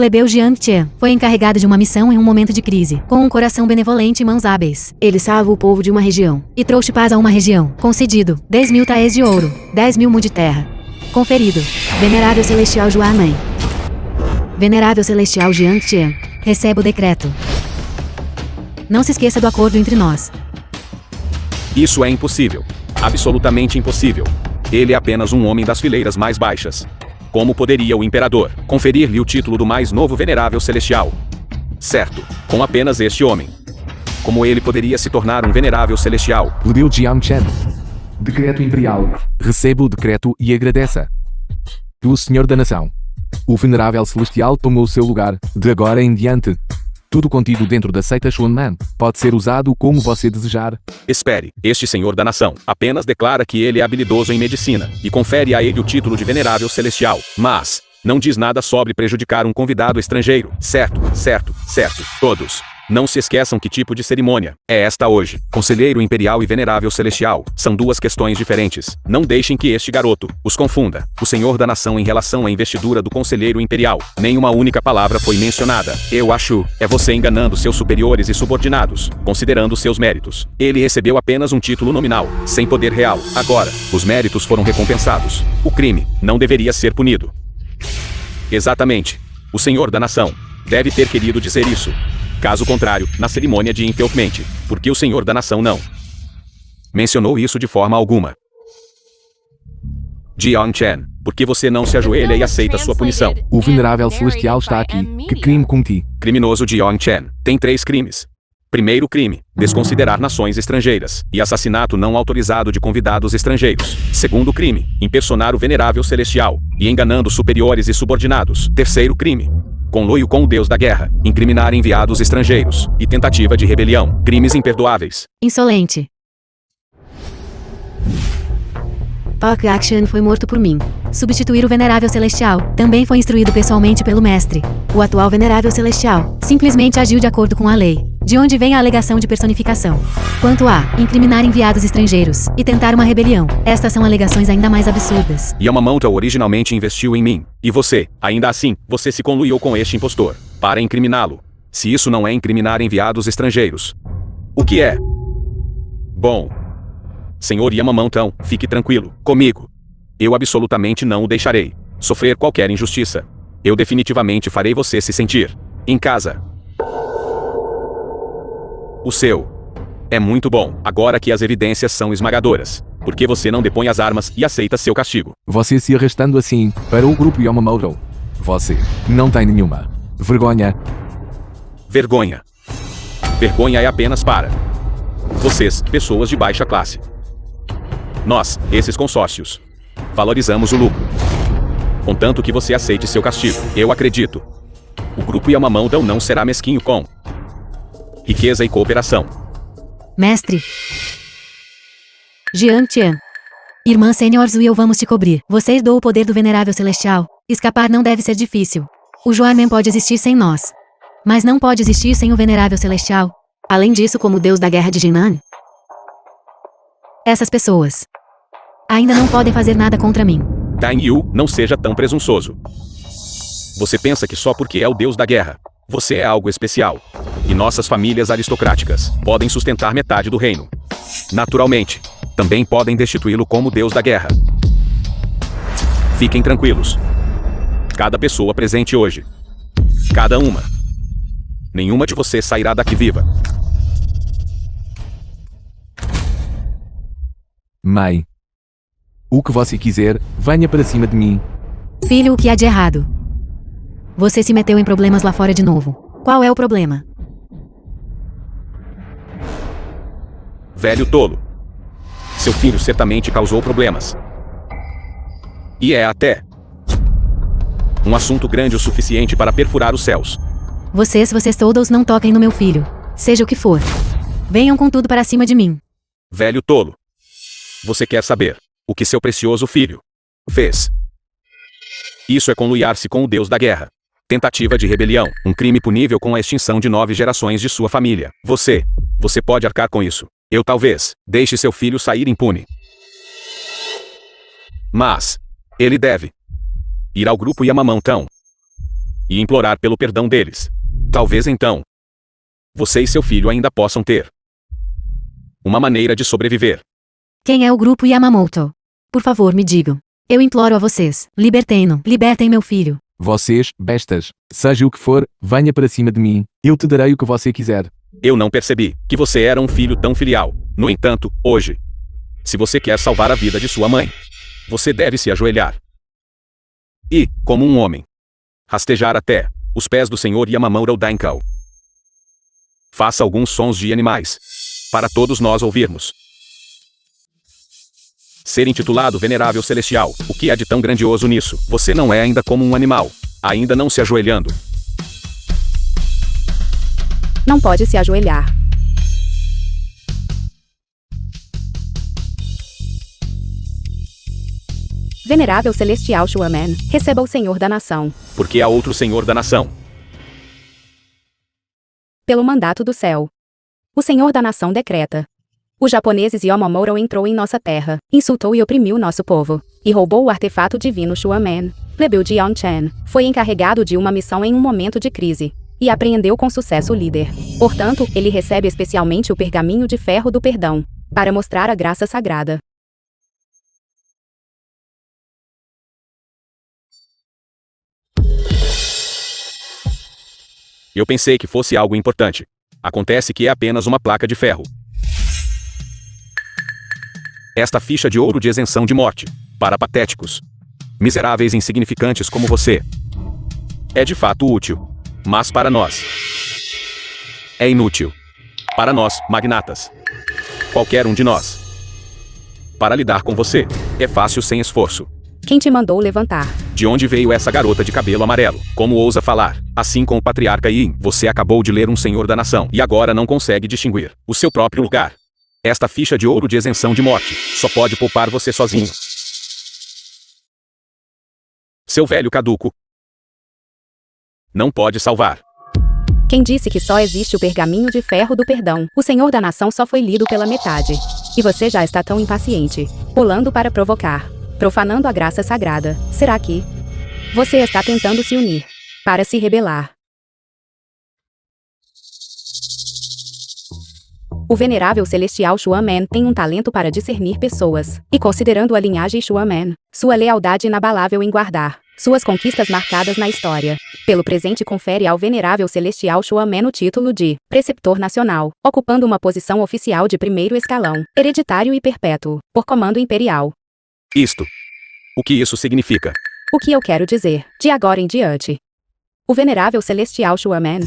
Plebeu Jiang Qian foi encarregado de uma missão em um momento de crise. Com um coração benevolente e mãos hábeis, ele salva o povo de uma região e trouxe paz a uma região. Concedido 10.000 taés de ouro, 10.000 mu de terra. Conferido. Venerável Celestial Xuanman. Venerável Celestial Jiang Qian. Receba o decreto. Não se esqueça do acordo entre nós. Isso é impossível. Absolutamente impossível. Ele é apenas um homem das fileiras mais baixas. Como poderia o imperador conferir-lhe o título do mais novo venerável celestial? Certo, com apenas este homem. Como ele poderia se tornar um venerável celestial? Plebeu Jiang Chen. Decreto Imperial. Receba o decreto e agradeça. Pelo Senhor da Nação. O venerável celestial tomou o seu lugar, de agora em diante. Tudo contido dentro da seita Xuanman pode ser usado como você desejar. Espere, este Senhor da Nação apenas declara que ele é habilidoso em medicina e confere a ele o título de venerável celestial, mas não diz nada sobre prejudicar um convidado estrangeiro. Certo, certo, certo. Todos. Não se esqueçam que tipo de cerimônia é esta hoje. Conselheiro Imperial e Venerável Celestial são duas questões diferentes. Não deixem que este garoto os confunda. O Senhor da Nação em relação à investidura do Conselheiro Imperial. Nenhuma única palavra foi mencionada. Eu acho, é você enganando seus superiores e subordinados, considerando seus méritos. Ele recebeu apenas um título nominal, sem poder real. Agora, os méritos foram recompensados. O crime não deveria ser punido. Exatamente. O Senhor da Nação deve ter querido dizer isso. Caso contrário, na cerimônia de infelizmente, porque o Senhor da Nação não mencionou isso de forma alguma. Jiang Chen, por que você não se ajoelha e aceita sua punição? O venerável celestial está aqui. Que crime cometi? Criminoso Jiang Chen tem 3 crimes. Primeiro crime, desconsiderar nações estrangeiras e assassinato não autorizado de convidados estrangeiros. Segundo crime, impersonar o venerável celestial e enganando superiores e subordinados. Terceiro crime, conluio com o deus da guerra, incriminar enviados estrangeiros e tentativa de rebelião. Crimes imperdoáveis. Insolente. Park Action foi morto por mim. Substituir o Venerável Celestial também foi instruído pessoalmente pelo mestre. O atual Venerável Celestial simplesmente agiu de acordo com a lei. De onde vem a alegação de personificação? Quanto a incriminar enviados estrangeiros e tentar uma rebelião, estas são alegações ainda mais absurdas. Yamamoto originalmente investiu em mim. E você, ainda assim, você se conluiu com este impostor para incriminá-lo. Se isso não é incriminar enviados estrangeiros, o que é? Bom, Senhor Yamamoto, fique tranquilo comigo. Eu absolutamente não o deixarei sofrer qualquer injustiça. Eu definitivamente farei você se sentir em casa. O seu é muito bom, agora que as evidências são esmagadoras. Por que você não depõe as armas e aceita seu castigo? Você se arrastando assim para o grupo Yamamoto. Você não tem nenhuma vergonha. Vergonha. Vergonha é apenas para vocês, pessoas de baixa classe. Nós, esses consórcios, valorizamos o lucro. Contanto que você aceite seu castigo, eu acredito. O grupo Yamamoto não será mesquinho com riqueza e cooperação. Mestre. Jiang Qian. Irmã Sênior Zhu e eu vamos te cobrir. Você herdou o poder do Venerável Celestial. Escapar não deve ser difícil. O Xuanman pode existir sem nós. Mas não pode existir sem o Venerável Celestial. Além disso, como o Deus da Guerra de Jinan. Essas pessoas ainda não podem fazer nada contra mim. Dain Yu, não seja tão presunçoso. Você pensa que só porque é o Deus da Guerra, você é algo especial. E nossas famílias aristocráticas podem sustentar metade do reino. Naturalmente, também podem destituí-lo como Deus da Guerra. Fiquem tranquilos. Cada pessoa presente hoje. Cada uma. Nenhuma de vocês sairá daqui viva. Mãe. O que você quiser, venha para cima de mim. Filho, o que há de errado? Você se meteu em problemas lá fora de novo. Qual é o problema? Velho tolo. Seu filho certamente causou problemas. E é até um assunto grande o suficiente para perfurar os céus. Vocês todos não toquem no meu filho. Seja o que for. Venham com tudo para cima de mim. Velho tolo. Você quer saber o que seu precioso filho fez? Isso é conluiar-se com o Deus da Guerra. Tentativa de rebelião, um crime punível com a extinção de 9 gerações de sua família. Você pode arcar com isso. Eu talvez deixe seu filho sair impune. Mas ele deve ir ao grupo Yamamoto e implorar pelo perdão deles. Talvez então você e seu filho ainda possam ter uma maneira de sobreviver. Quem é o grupo Yamamoto? Por favor, me digam. Eu imploro a vocês. Libertem meu filho. Vocês, bestas, seja o que for, venha para cima de mim. Eu te darei o que você quiser. Eu não percebi que você era um filho tão filial. No entanto, hoje, se você quer salvar a vida de sua mãe, você deve se ajoelhar. E, como um homem, rastejar até os pés do Senhor Yamamoto Daikao. Faça alguns sons de animais, para todos nós ouvirmos. Ser intitulado Venerável Celestial, o que há de tão grandioso nisso? Você não é ainda como um animal, ainda não se ajoelhando. Não pode se ajoelhar. Venerável Celestial Shuaman, receba o Senhor da Nação. Porque há outro Senhor da Nação. Pelo mandato do céu. O Senhor da Nação decreta. Os japoneses Yamamoto entrou em nossa terra, insultou e oprimiu nosso povo, e roubou o artefato divino Shuaman. Plebeu de Yongchen foi encarregado de uma missão em um momento de crise, e apreendeu com sucesso o líder. Portanto, ele recebe especialmente o pergaminho de ferro do perdão, para mostrar a graça sagrada. Eu pensei que fosse algo importante. Acontece que é apenas uma placa de ferro. Esta ficha de ouro de isenção de morte, para patéticos, miseráveis e insignificantes como você, é de fato útil, mas para nós é inútil. Para nós, magnatas, qualquer um de nós. Para lidar com você, é fácil sem esforço. Quem te mandou levantar? De onde veio essa garota de cabelo amarelo? Como ousa falar? Assim com o patriarca Yin, você acabou de ler um Senhor da Nação e agora não consegue distinguir o seu próprio lugar. Esta ficha de ouro de isenção de morte só pode poupar você sozinho. Seu velho caduco não pode salvar. Quem disse que só existe o pergaminho de ferro do perdão? O Senhor da Nação só foi lido pela metade. E você já está tão impaciente, pulando para provocar, profanando a graça sagrada. Será que você está tentando se unir para se rebelar? O Venerável Celestial Shuaman tem um talento para discernir pessoas, e considerando a linhagem Shuaman, sua lealdade inabalável em guardar suas conquistas marcadas na história, pelo presente confere ao Venerável Celestial Shuaman o título de Preceptor Nacional, ocupando uma posição oficial de primeiro escalão, hereditário e perpétuo, por comando imperial. Isto. O que isso significa? O que eu quero dizer, de agora em diante. O Venerável Celestial Shuaman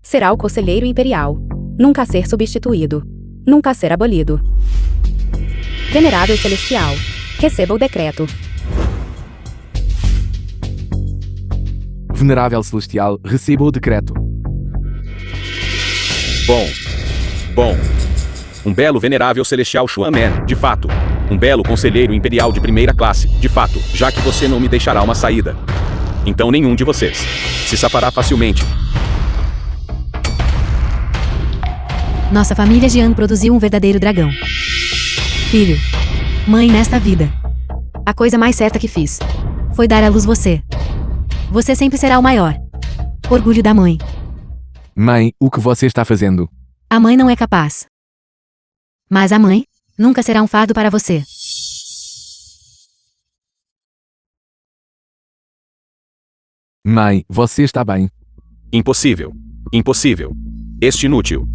será o conselheiro imperial. Nunca a ser substituído. Nunca a ser abolido. Venerável Celestial, receba o decreto. Venerável Celestial, receba o decreto. Bom. Um belo Venerável Celestial Shuaman, de fato. Um belo conselheiro imperial de primeira classe, de fato, já que você não me deixará uma saída. Então nenhum de vocês se safará facilmente. Nossa família Jian produziu um verdadeiro dragão. Filho. Mãe nesta vida. A coisa mais certa que fiz foi dar à luz você. Você sempre será o maior orgulho da mãe. Mãe, o que você está fazendo? A mãe não é capaz. Mas a mãe nunca será um fardo para você. Mãe, você está bem? Impossível. Impossível. Este inútil.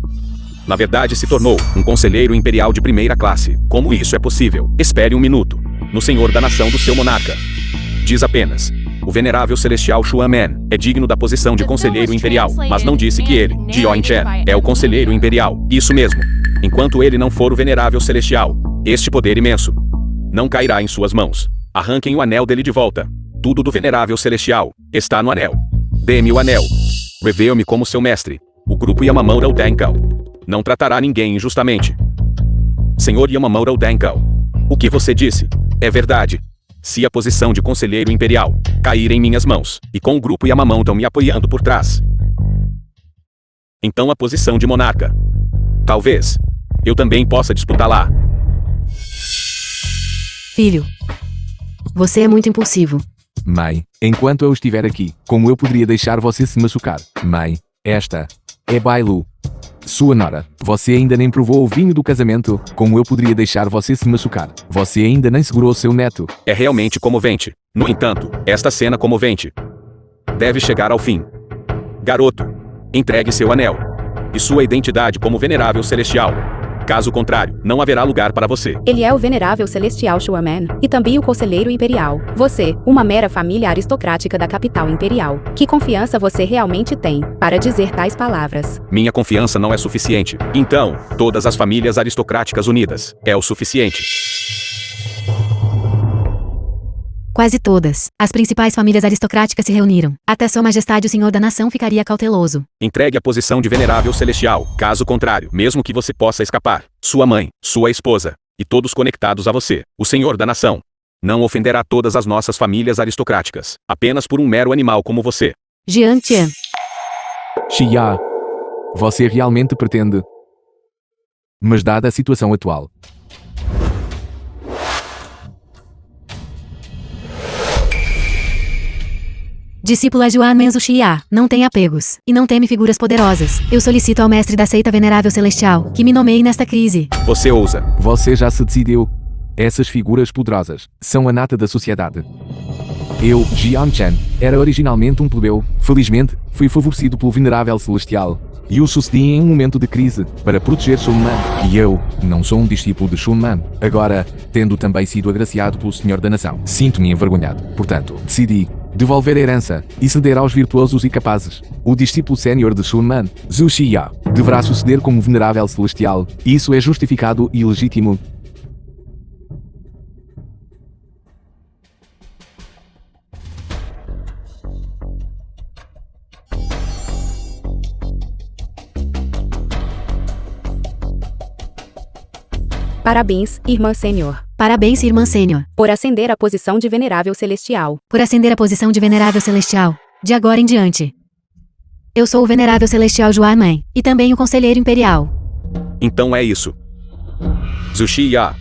Na verdade, se tornou um conselheiro imperial de primeira classe. Como isso é possível? Espere um minuto. No senhor da nação do seu monarca. Diz apenas: o venerável celestial Xuan Man é digno da posição de conselheiro imperial, mas não disse que ele, Jion Chen, é o conselheiro imperial. Isso mesmo. Enquanto ele não for o venerável celestial, este poder imenso não cairá em suas mãos. Arranquem o anel dele de volta. Tudo do venerável celestial está no anel. Dê-me o anel. Revele-me como seu mestre. O grupo Yamamoto Dankao não tratará ninguém injustamente. Senhor Yamamoto Dankao, o que você disse é verdade. Se a posição de conselheiro imperial cair em minhas mãos, e com o grupo Yamamoto me apoiando por trás, então a posição de monarca, talvez, eu também possa disputá-la. Filho. Você é muito impulsivo. Mãe, enquanto eu estiver aqui, como eu poderia deixar você se machucar? Mãe, esta é Bailu. Sua nora, você ainda nem provou o vinho do casamento, como eu poderia deixar você se machucar? Você ainda nem segurou seu neto. É realmente comovente. No entanto, esta cena comovente deve chegar ao fim. Garoto, entregue seu anel e sua identidade como venerável celestial. Caso contrário, não haverá lugar para você. Ele é o venerável celestial Xuan Man, e também o conselheiro imperial. Você, uma mera família aristocrática da capital imperial. Que confiança você realmente tem para dizer tais palavras? Minha confiança não é suficiente. Então, todas as famílias aristocráticas unidas é o suficiente. Quase todas as principais famílias aristocráticas se reuniram. Até Sua Majestade o Senhor da Nação ficaria cauteloso. Entregue a posição de venerável celestial. Caso contrário, mesmo que você possa escapar, sua mãe, sua esposa, e todos conectados a você, o Senhor da Nação, não ofenderá todas as nossas famílias aristocráticas, apenas por um mero animal como você. Jian Chen. Xia, você realmente pretende? Mas dada a situação atual, Discípula Juan Menzu Xia, não tem apegos, e não teme figuras poderosas. Eu solicito ao mestre da seita venerável celestial, que me nomeie nesta crise. Você ousa. Você já se decidiu. Essas figuras poderosas são a nata da sociedade. Eu, Jian Chen, era originalmente um plebeu. Felizmente, fui favorecido pelo venerável celestial. E o sucedi em um momento de crise, para proteger Xuan Man. E eu, não sou um discípulo de Xuan Man. Agora, tendo também sido agraciado pelo Senhor da Nação, sinto-me envergonhado. Portanto, decidi devolver a herança e ceder aos virtuosos e capazes. O discípulo sénior de Xuan Man, Zhu Xia, deverá suceder como venerável celestial. Isso é justificado e legítimo. Parabéns, irmã sênior. Parabéns, irmã sênior, por ascender à posição de venerável celestial. por ascender à posição de venerável celestial. De agora em diante, eu sou o venerável celestial Juan Man, e também o conselheiro imperial. Então é isso. Zhu Xia,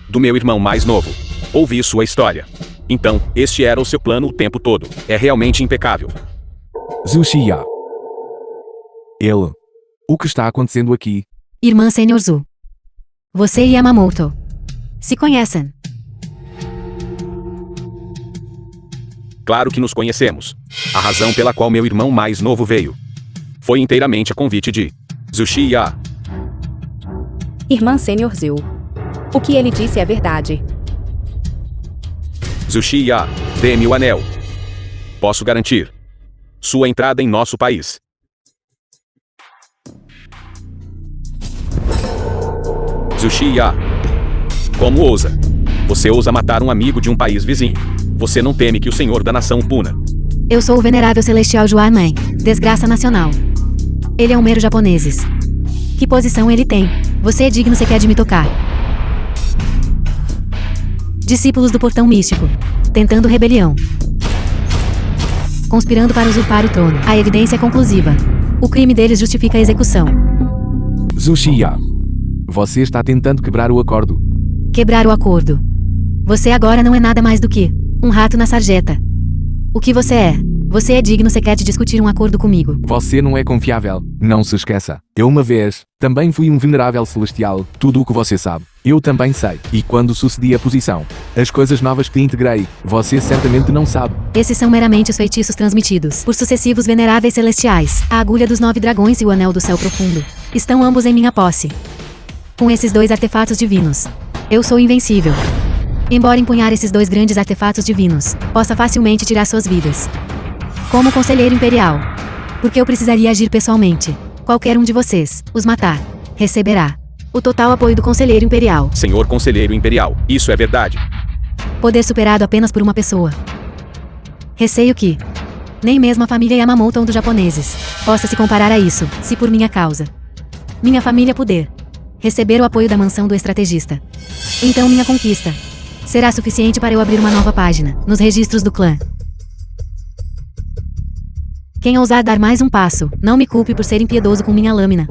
do meu irmão mais novo. Ouvi sua história. Então, este era o seu plano o tempo todo. É realmente impecável. Zhu Xia. Ele. O que está acontecendo aqui? Irmã sênior Zhu. Você e Yamamoto se conhecem. Claro que nos conhecemos. A razão pela qual meu irmão mais novo veio foi inteiramente a convite de Zhu Xia. Irmã sênior Zhu. O que ele disse é verdade. Zhu Xia, dê-me o anel. Posso garantir sua entrada em nosso país. Zhu Xia, como ousa? Você ousa matar um amigo de um país vizinho. Você não teme que o Senhor da Nação o puna. Eu sou o venerável celestial Juan Man, desgraça nacional. Ele é um mero japoneses. Que posição ele tem? Você é digno sequer de me tocar. Discípulos do portão místico, tentando rebelião, conspirando para usurpar o trono. A evidência é conclusiva. O crime deles justifica a execução. Zuxiya. Você está tentando quebrar o acordo. Quebrar o acordo. Você agora não é nada mais do que um rato na sarjeta. O que você é? Você é digno sequer de discutir um acordo comigo. Você não é confiável. Não se esqueça. Eu uma vez também fui um venerável celestial. Tudo o que você sabe, eu também sei. E quando sucedi a posição, as coisas novas que integrei, você certamente não sabe. Esses são meramente os feitiços transmitidos por sucessivos veneráveis celestiais. A agulha dos 9 dragões e o anel do céu profundo estão ambos em minha posse. Com esses 2 artefatos divinos, eu sou invencível. Embora empunhar esses 2 grandes artefatos divinos possa facilmente tirar suas vidas. Como conselheiro imperial. Porque eu precisaria agir pessoalmente. Qualquer um de vocês os matar receberá o total apoio do conselheiro imperial. Senhor conselheiro imperial, isso é verdade. Poder superado apenas por uma pessoa. Receio que nem mesmo a família Yamamoto dos japoneses possa se comparar a isso, se por minha causa minha família puder receber o apoio da mansão do estrategista. Então minha conquista será suficiente para eu abrir uma nova página nos registros do clã. Quem ousar dar mais um passo, não me culpe por ser impiedoso com minha lâmina.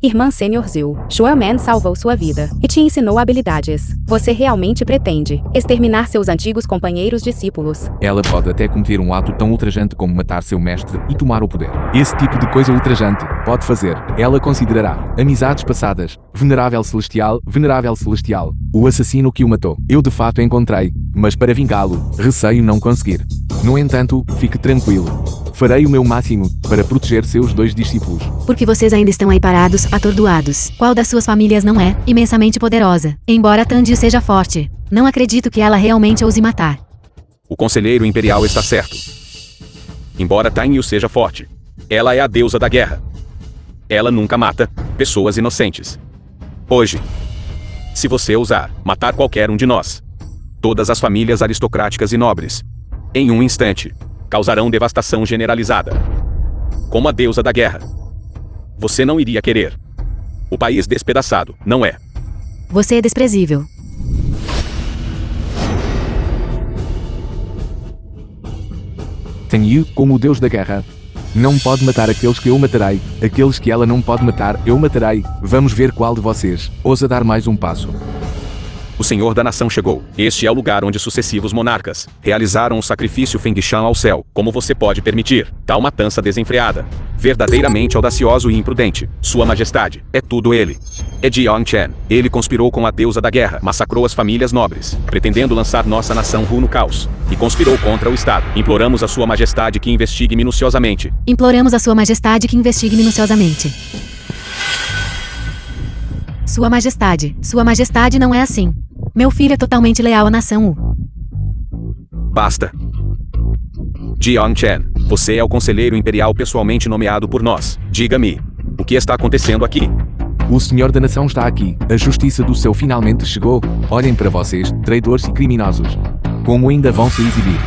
Irmã Sênior Zil, Xuanman salvou sua vida e te ensinou habilidades. Você realmente pretende exterminar seus antigos companheiros discípulos? Ela pode até cometer um ato tão ultrajante como matar seu mestre e tomar o poder. Esse tipo de coisa ultrajante pode fazer. Ela considerará amizades passadas. Venerável celestial, o assassino que o matou. Eu de fato encontrei, mas para vingá-lo, receio não conseguir. No entanto, fique tranquilo. Farei o meu máximo para proteger seus 2 discípulos. Porque vocês ainda estão aí parados, atordoados. Qual das suas famílias não é imensamente poderosa? Embora Tandy seja forte, não acredito que ela realmente ouse matar. O conselheiro imperial está certo. Embora Tanyu seja forte, ela é a deusa da guerra. Ela nunca mata pessoas inocentes. Hoje, se você ousar matar qualquer um de nós, todas as famílias aristocráticas e nobres, em um instante, causarão devastação generalizada. Como a deusa da guerra, você não iria querer o país despedaçado, não é? Você é desprezível. Tenyu, como o deus da guerra, não pode matar aqueles que eu matarei. Aqueles que ela não pode matar, eu matarei. Vamos ver qual de vocês ousa dar mais um passo. O Senhor da Nação chegou. Este é o lugar onde sucessivos monarcas realizaram o sacrifício Fengshan ao céu. Como você pode permitir tal matança desenfreada? Verdadeiramente audacioso e imprudente. Sua Majestade, é tudo ele. É Jiang Chen. Ele conspirou com a deusa da guerra, massacrou as famílias nobres, pretendendo lançar nossa nação rumo no caos, e conspirou contra o Estado. Imploramos a Sua Majestade que investigue minuciosamente. Imploramos a Sua Majestade que investigue minuciosamente. Sua Majestade não é assim. Meu filho é totalmente leal à nação. Basta. Jiang Chen, você é o conselheiro imperial pessoalmente nomeado por nós. Diga-me, o que está acontecendo aqui? O Senhor da Nação está aqui. A justiça do céu finalmente chegou. Olhem para vocês, traidores e criminosos. Como ainda vão se exibir?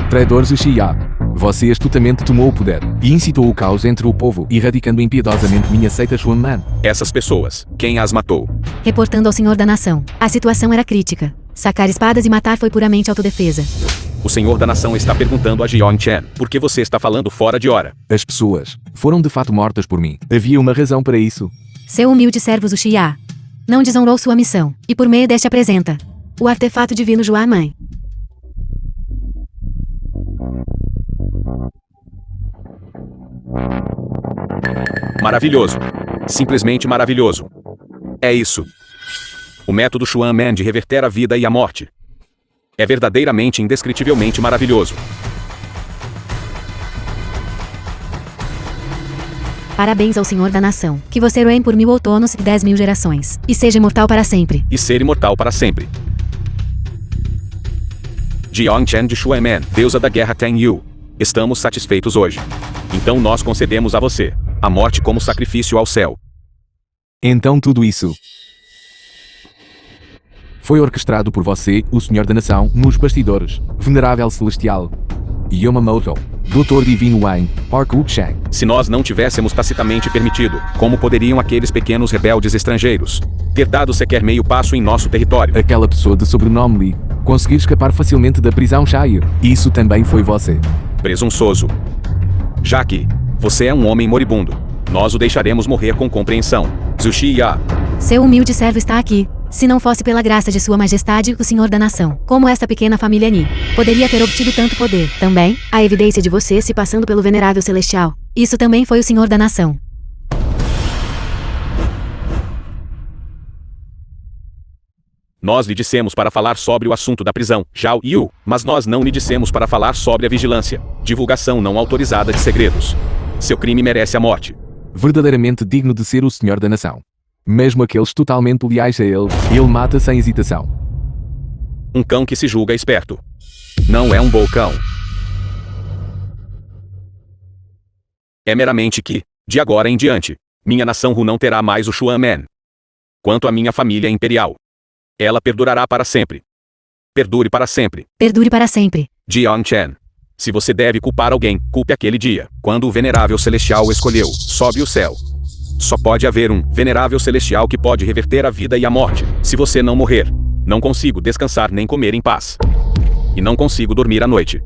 Traidores e Xia. Você astutamente tomou o poder e incitou o caos entre o povo, erradicando impiedosamente minha seita Xuanman. Essas pessoas, quem as matou? Reportando ao Senhor da Nação. A situação era crítica. Sacar espadas e matar foi puramente autodefesa. O Senhor da Nação está perguntando a Jiang Chen, por que você está falando fora de hora? As pessoas foram de fato mortas por mim. Havia uma razão para isso. Seu humilde servo Zuxiya não desonrou sua missão, e por meio deste apresenta o artefato divino Xuanman. Maravilhoso. Simplesmente maravilhoso. É isso. O método Xuanman de reverter a vida e a morte. É verdadeiramente indescritivelmente maravilhoso. Parabéns ao Senhor da Nação. Que você reine por 1000 outonos e 10.000 gerações. E seja imortal para sempre. E ser imortal para sempre. Jiang Chen de Xuanman, deusa da guerra Tenyu. Estamos satisfeitos hoje. Então nós concedemos a você a morte como sacrifício ao céu. Então tudo isso foi orquestrado por você, o Senhor da Nação, nos bastidores. Venerável Celestial Yamamoto, Doutor Divino Wang, Park Wuchang. Se nós não tivéssemos tacitamente permitido, como poderiam aqueles pequenos rebeldes estrangeiros ter dado sequer meio passo em nosso território? Aquela pessoa de sobrenome Li conseguir escapar facilmente da prisão Shire. Isso também foi você. Presunçoso. Já que você é um homem moribundo, nós o deixaremos morrer com compreensão. Zushi Ya. Seu humilde servo está aqui. Se não fosse pela graça de Sua Majestade, o Senhor da Nação, como esta pequena família Ni poderia ter obtido tanto poder. Também, a evidência de você se passando pelo Venerável Celestial. Isso também foi o Senhor da Nação. Nós lhe dissemos para falar sobre o assunto da prisão, Zhao Yu, mas nós não lhe dissemos para falar sobre a vigilância, divulgação não autorizada de segredos. Seu crime merece a morte. Verdadeiramente digno de ser o Senhor da Nação. Mesmo aqueles totalmente leais a ele mata sem hesitação. Um cão que se julga esperto. Não é um bom cão. É meramente que, de agora em diante, minha nação Hu não terá mais o Xuan Man. Quanto à minha família imperial, ela perdurará para sempre. Perdure para sempre. Perdure para sempre. Jiang Chen. Se você deve culpar alguém, culpe aquele dia, quando o Venerável Celestial o escolheu, sobe o céu. Só pode haver um Venerável Celestial que pode reverter a vida e a morte. Se você não morrer, não consigo descansar nem comer em paz. E não consigo dormir à noite.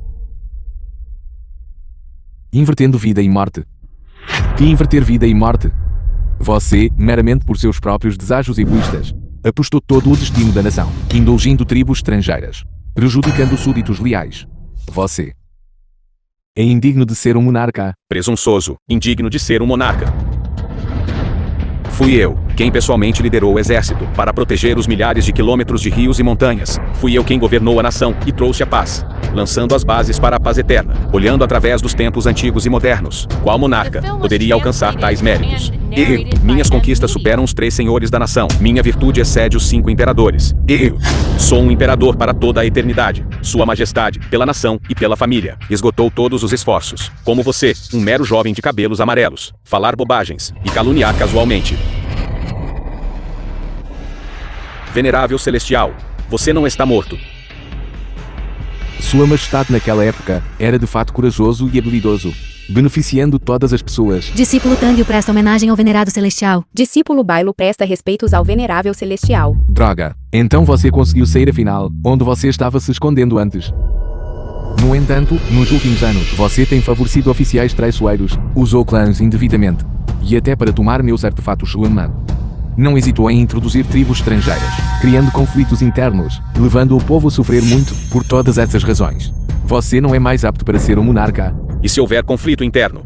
Invertendo vida e morte. Que inverter vida e morte? Você, meramente por seus próprios desejos egoístas, apostou todo o destino da nação, indulgindo tribos estrangeiras, prejudicando súditos leais. Você é indigno de ser um monarca. Presunçoso, indigno de ser um monarca. Fui eu quem pessoalmente liderou o exército para proteger os milhares de quilômetros de rios e montanhas. Fui eu quem governou a nação e trouxe a paz, lançando as bases para a paz eterna, olhando através dos tempos antigos e modernos. Qual monarca poderia alcançar tais méritos? Eu. Minhas conquistas superam os 3 senhores da nação. Minha virtude excede os 5 imperadores. Eu sou um imperador para toda a eternidade. Sua Majestade, pela nação e pela família, esgotou todos os esforços. Como você, um mero jovem de cabelos amarelos, falar bobagens e caluniar casualmente. Venerável Celestial, você não está morto. Sua Majestade naquela época era de fato corajoso e habilidoso, beneficiando todas as pessoas. Discípulo Tangio presta homenagem ao Venerado Celestial. Discípulo Bailo presta respeitos ao Venerável Celestial. Droga, então você conseguiu sair afinal, onde você estava se escondendo antes. No entanto, nos últimos anos, você tem favorecido oficiais traiçoeiros, usou clãs indevidamente, e até para tomar meus artefatos Xuanman. Não hesitou em introduzir tribos estrangeiras, criando conflitos internos, levando o povo a sofrer muito por todas essas razões. Você não é mais apto para ser um monarca. E se houver conflito interno?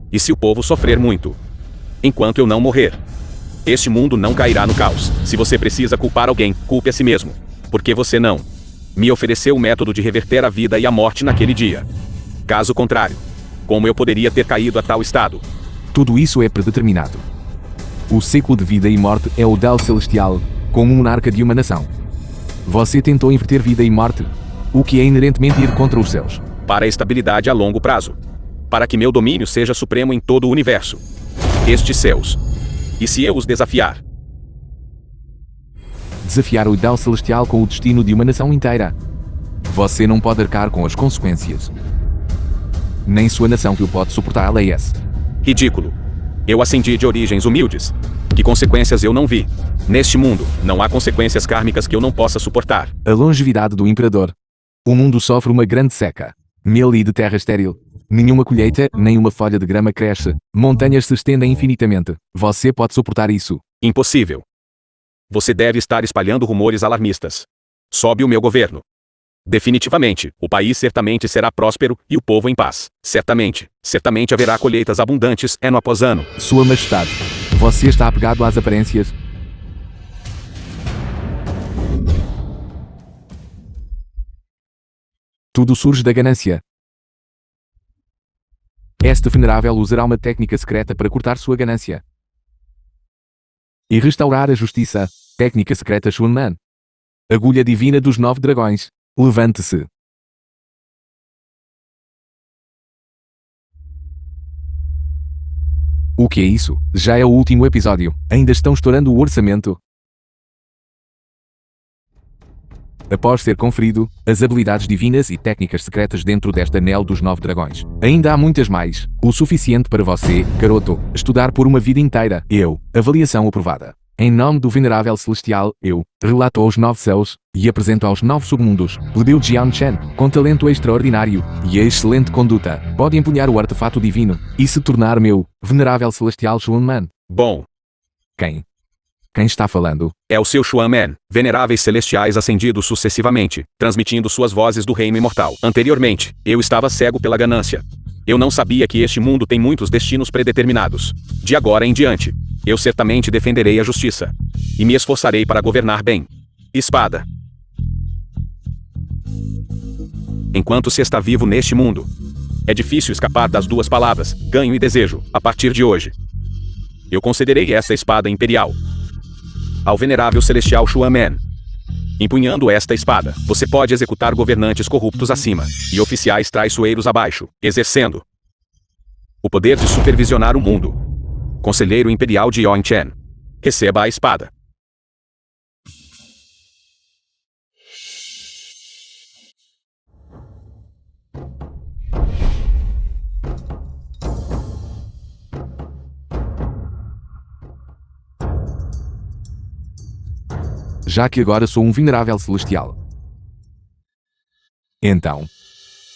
E se o povo sofrer muito? Enquanto eu não morrer, este mundo não cairá no caos. Se você precisa culpar alguém, culpe a si mesmo. Porque você não me ofereceu o método de reverter a vida e a morte naquele dia. Caso contrário, como eu poderia ter caído a tal estado? Tudo isso é predeterminado. O ciclo de vida e morte é o Dal Celestial, como um monarca de uma nação. Você tentou inverter vida e morte, o que é inerentemente ir contra os céus. Para a estabilidade a longo prazo. Para que meu domínio seja supremo em todo o universo. Estes céus. E se eu os desafiar? Desafiar o Dal Celestial com o destino de uma nação inteira. Você não pode arcar com as consequências. Nem sua nação que o pode suportar, aliás. Ridículo. Eu ascendi de origens humildes. Que consequências eu não vi? Neste mundo, não há consequências kármicas que eu não possa suportar. A longevidade do imperador. O mundo sofre uma grande seca. Mil e de terra estéril. Nenhuma colheita, nem uma folha de grama cresce. Montanhas se estendem infinitamente. Você pode suportar isso? Impossível. Você deve estar espalhando rumores alarmistas. Sobe o meu governo. Definitivamente, o país certamente será próspero e o povo em paz. Certamente haverá colheitas abundantes ano após ano. Sua Majestade, você está apegado às aparências? Tudo surge da ganância. Este venerável usará uma técnica secreta para cortar sua ganância e restaurar a justiça. Técnica secreta Xuanman. Agulha divina dos 9 dragões. Levante-se. O que é isso? Já é o último episódio. Ainda estão estourando o orçamento. Após ser conferido, as habilidades divinas e técnicas secretas dentro deste anel dos 9 dragões. Ainda há muitas mais. O suficiente para você, garoto, estudar por uma vida inteira. Avaliação aprovada. Em nome do Venerável Celestial, relato aos 9 céus, e apresento aos 9 submundos, plebeu Jiang Chen, com talento extraordinário, e a excelente conduta, pode empunhar o artefato divino, e se tornar meu, Venerável Celestial Xuanman. Bom. Quem? Quem está falando? É o seu Xuan Man, veneráveis celestiais ascendidos sucessivamente, transmitindo suas vozes do reino imortal. Anteriormente, eu estava cego pela ganância. Eu não sabia que este mundo tem muitos destinos predeterminados. De agora em diante, eu certamente defenderei a justiça. E me esforçarei para governar bem. Espada. Enquanto se está vivo neste mundo, é difícil escapar das duas palavras, ganho e desejo, a partir de hoje. Eu concederei esta espada imperial ao venerável celestial Xuan Man. Empunhando esta espada, você pode executar governantes corruptos acima e oficiais traiçoeiros abaixo, exercendo o poder de supervisionar o mundo. Conselheiro Imperial de Yong Chen. Receba a espada. Já que agora sou um venerável celestial. Então,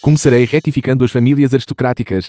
começarei retificando as famílias aristocráticas,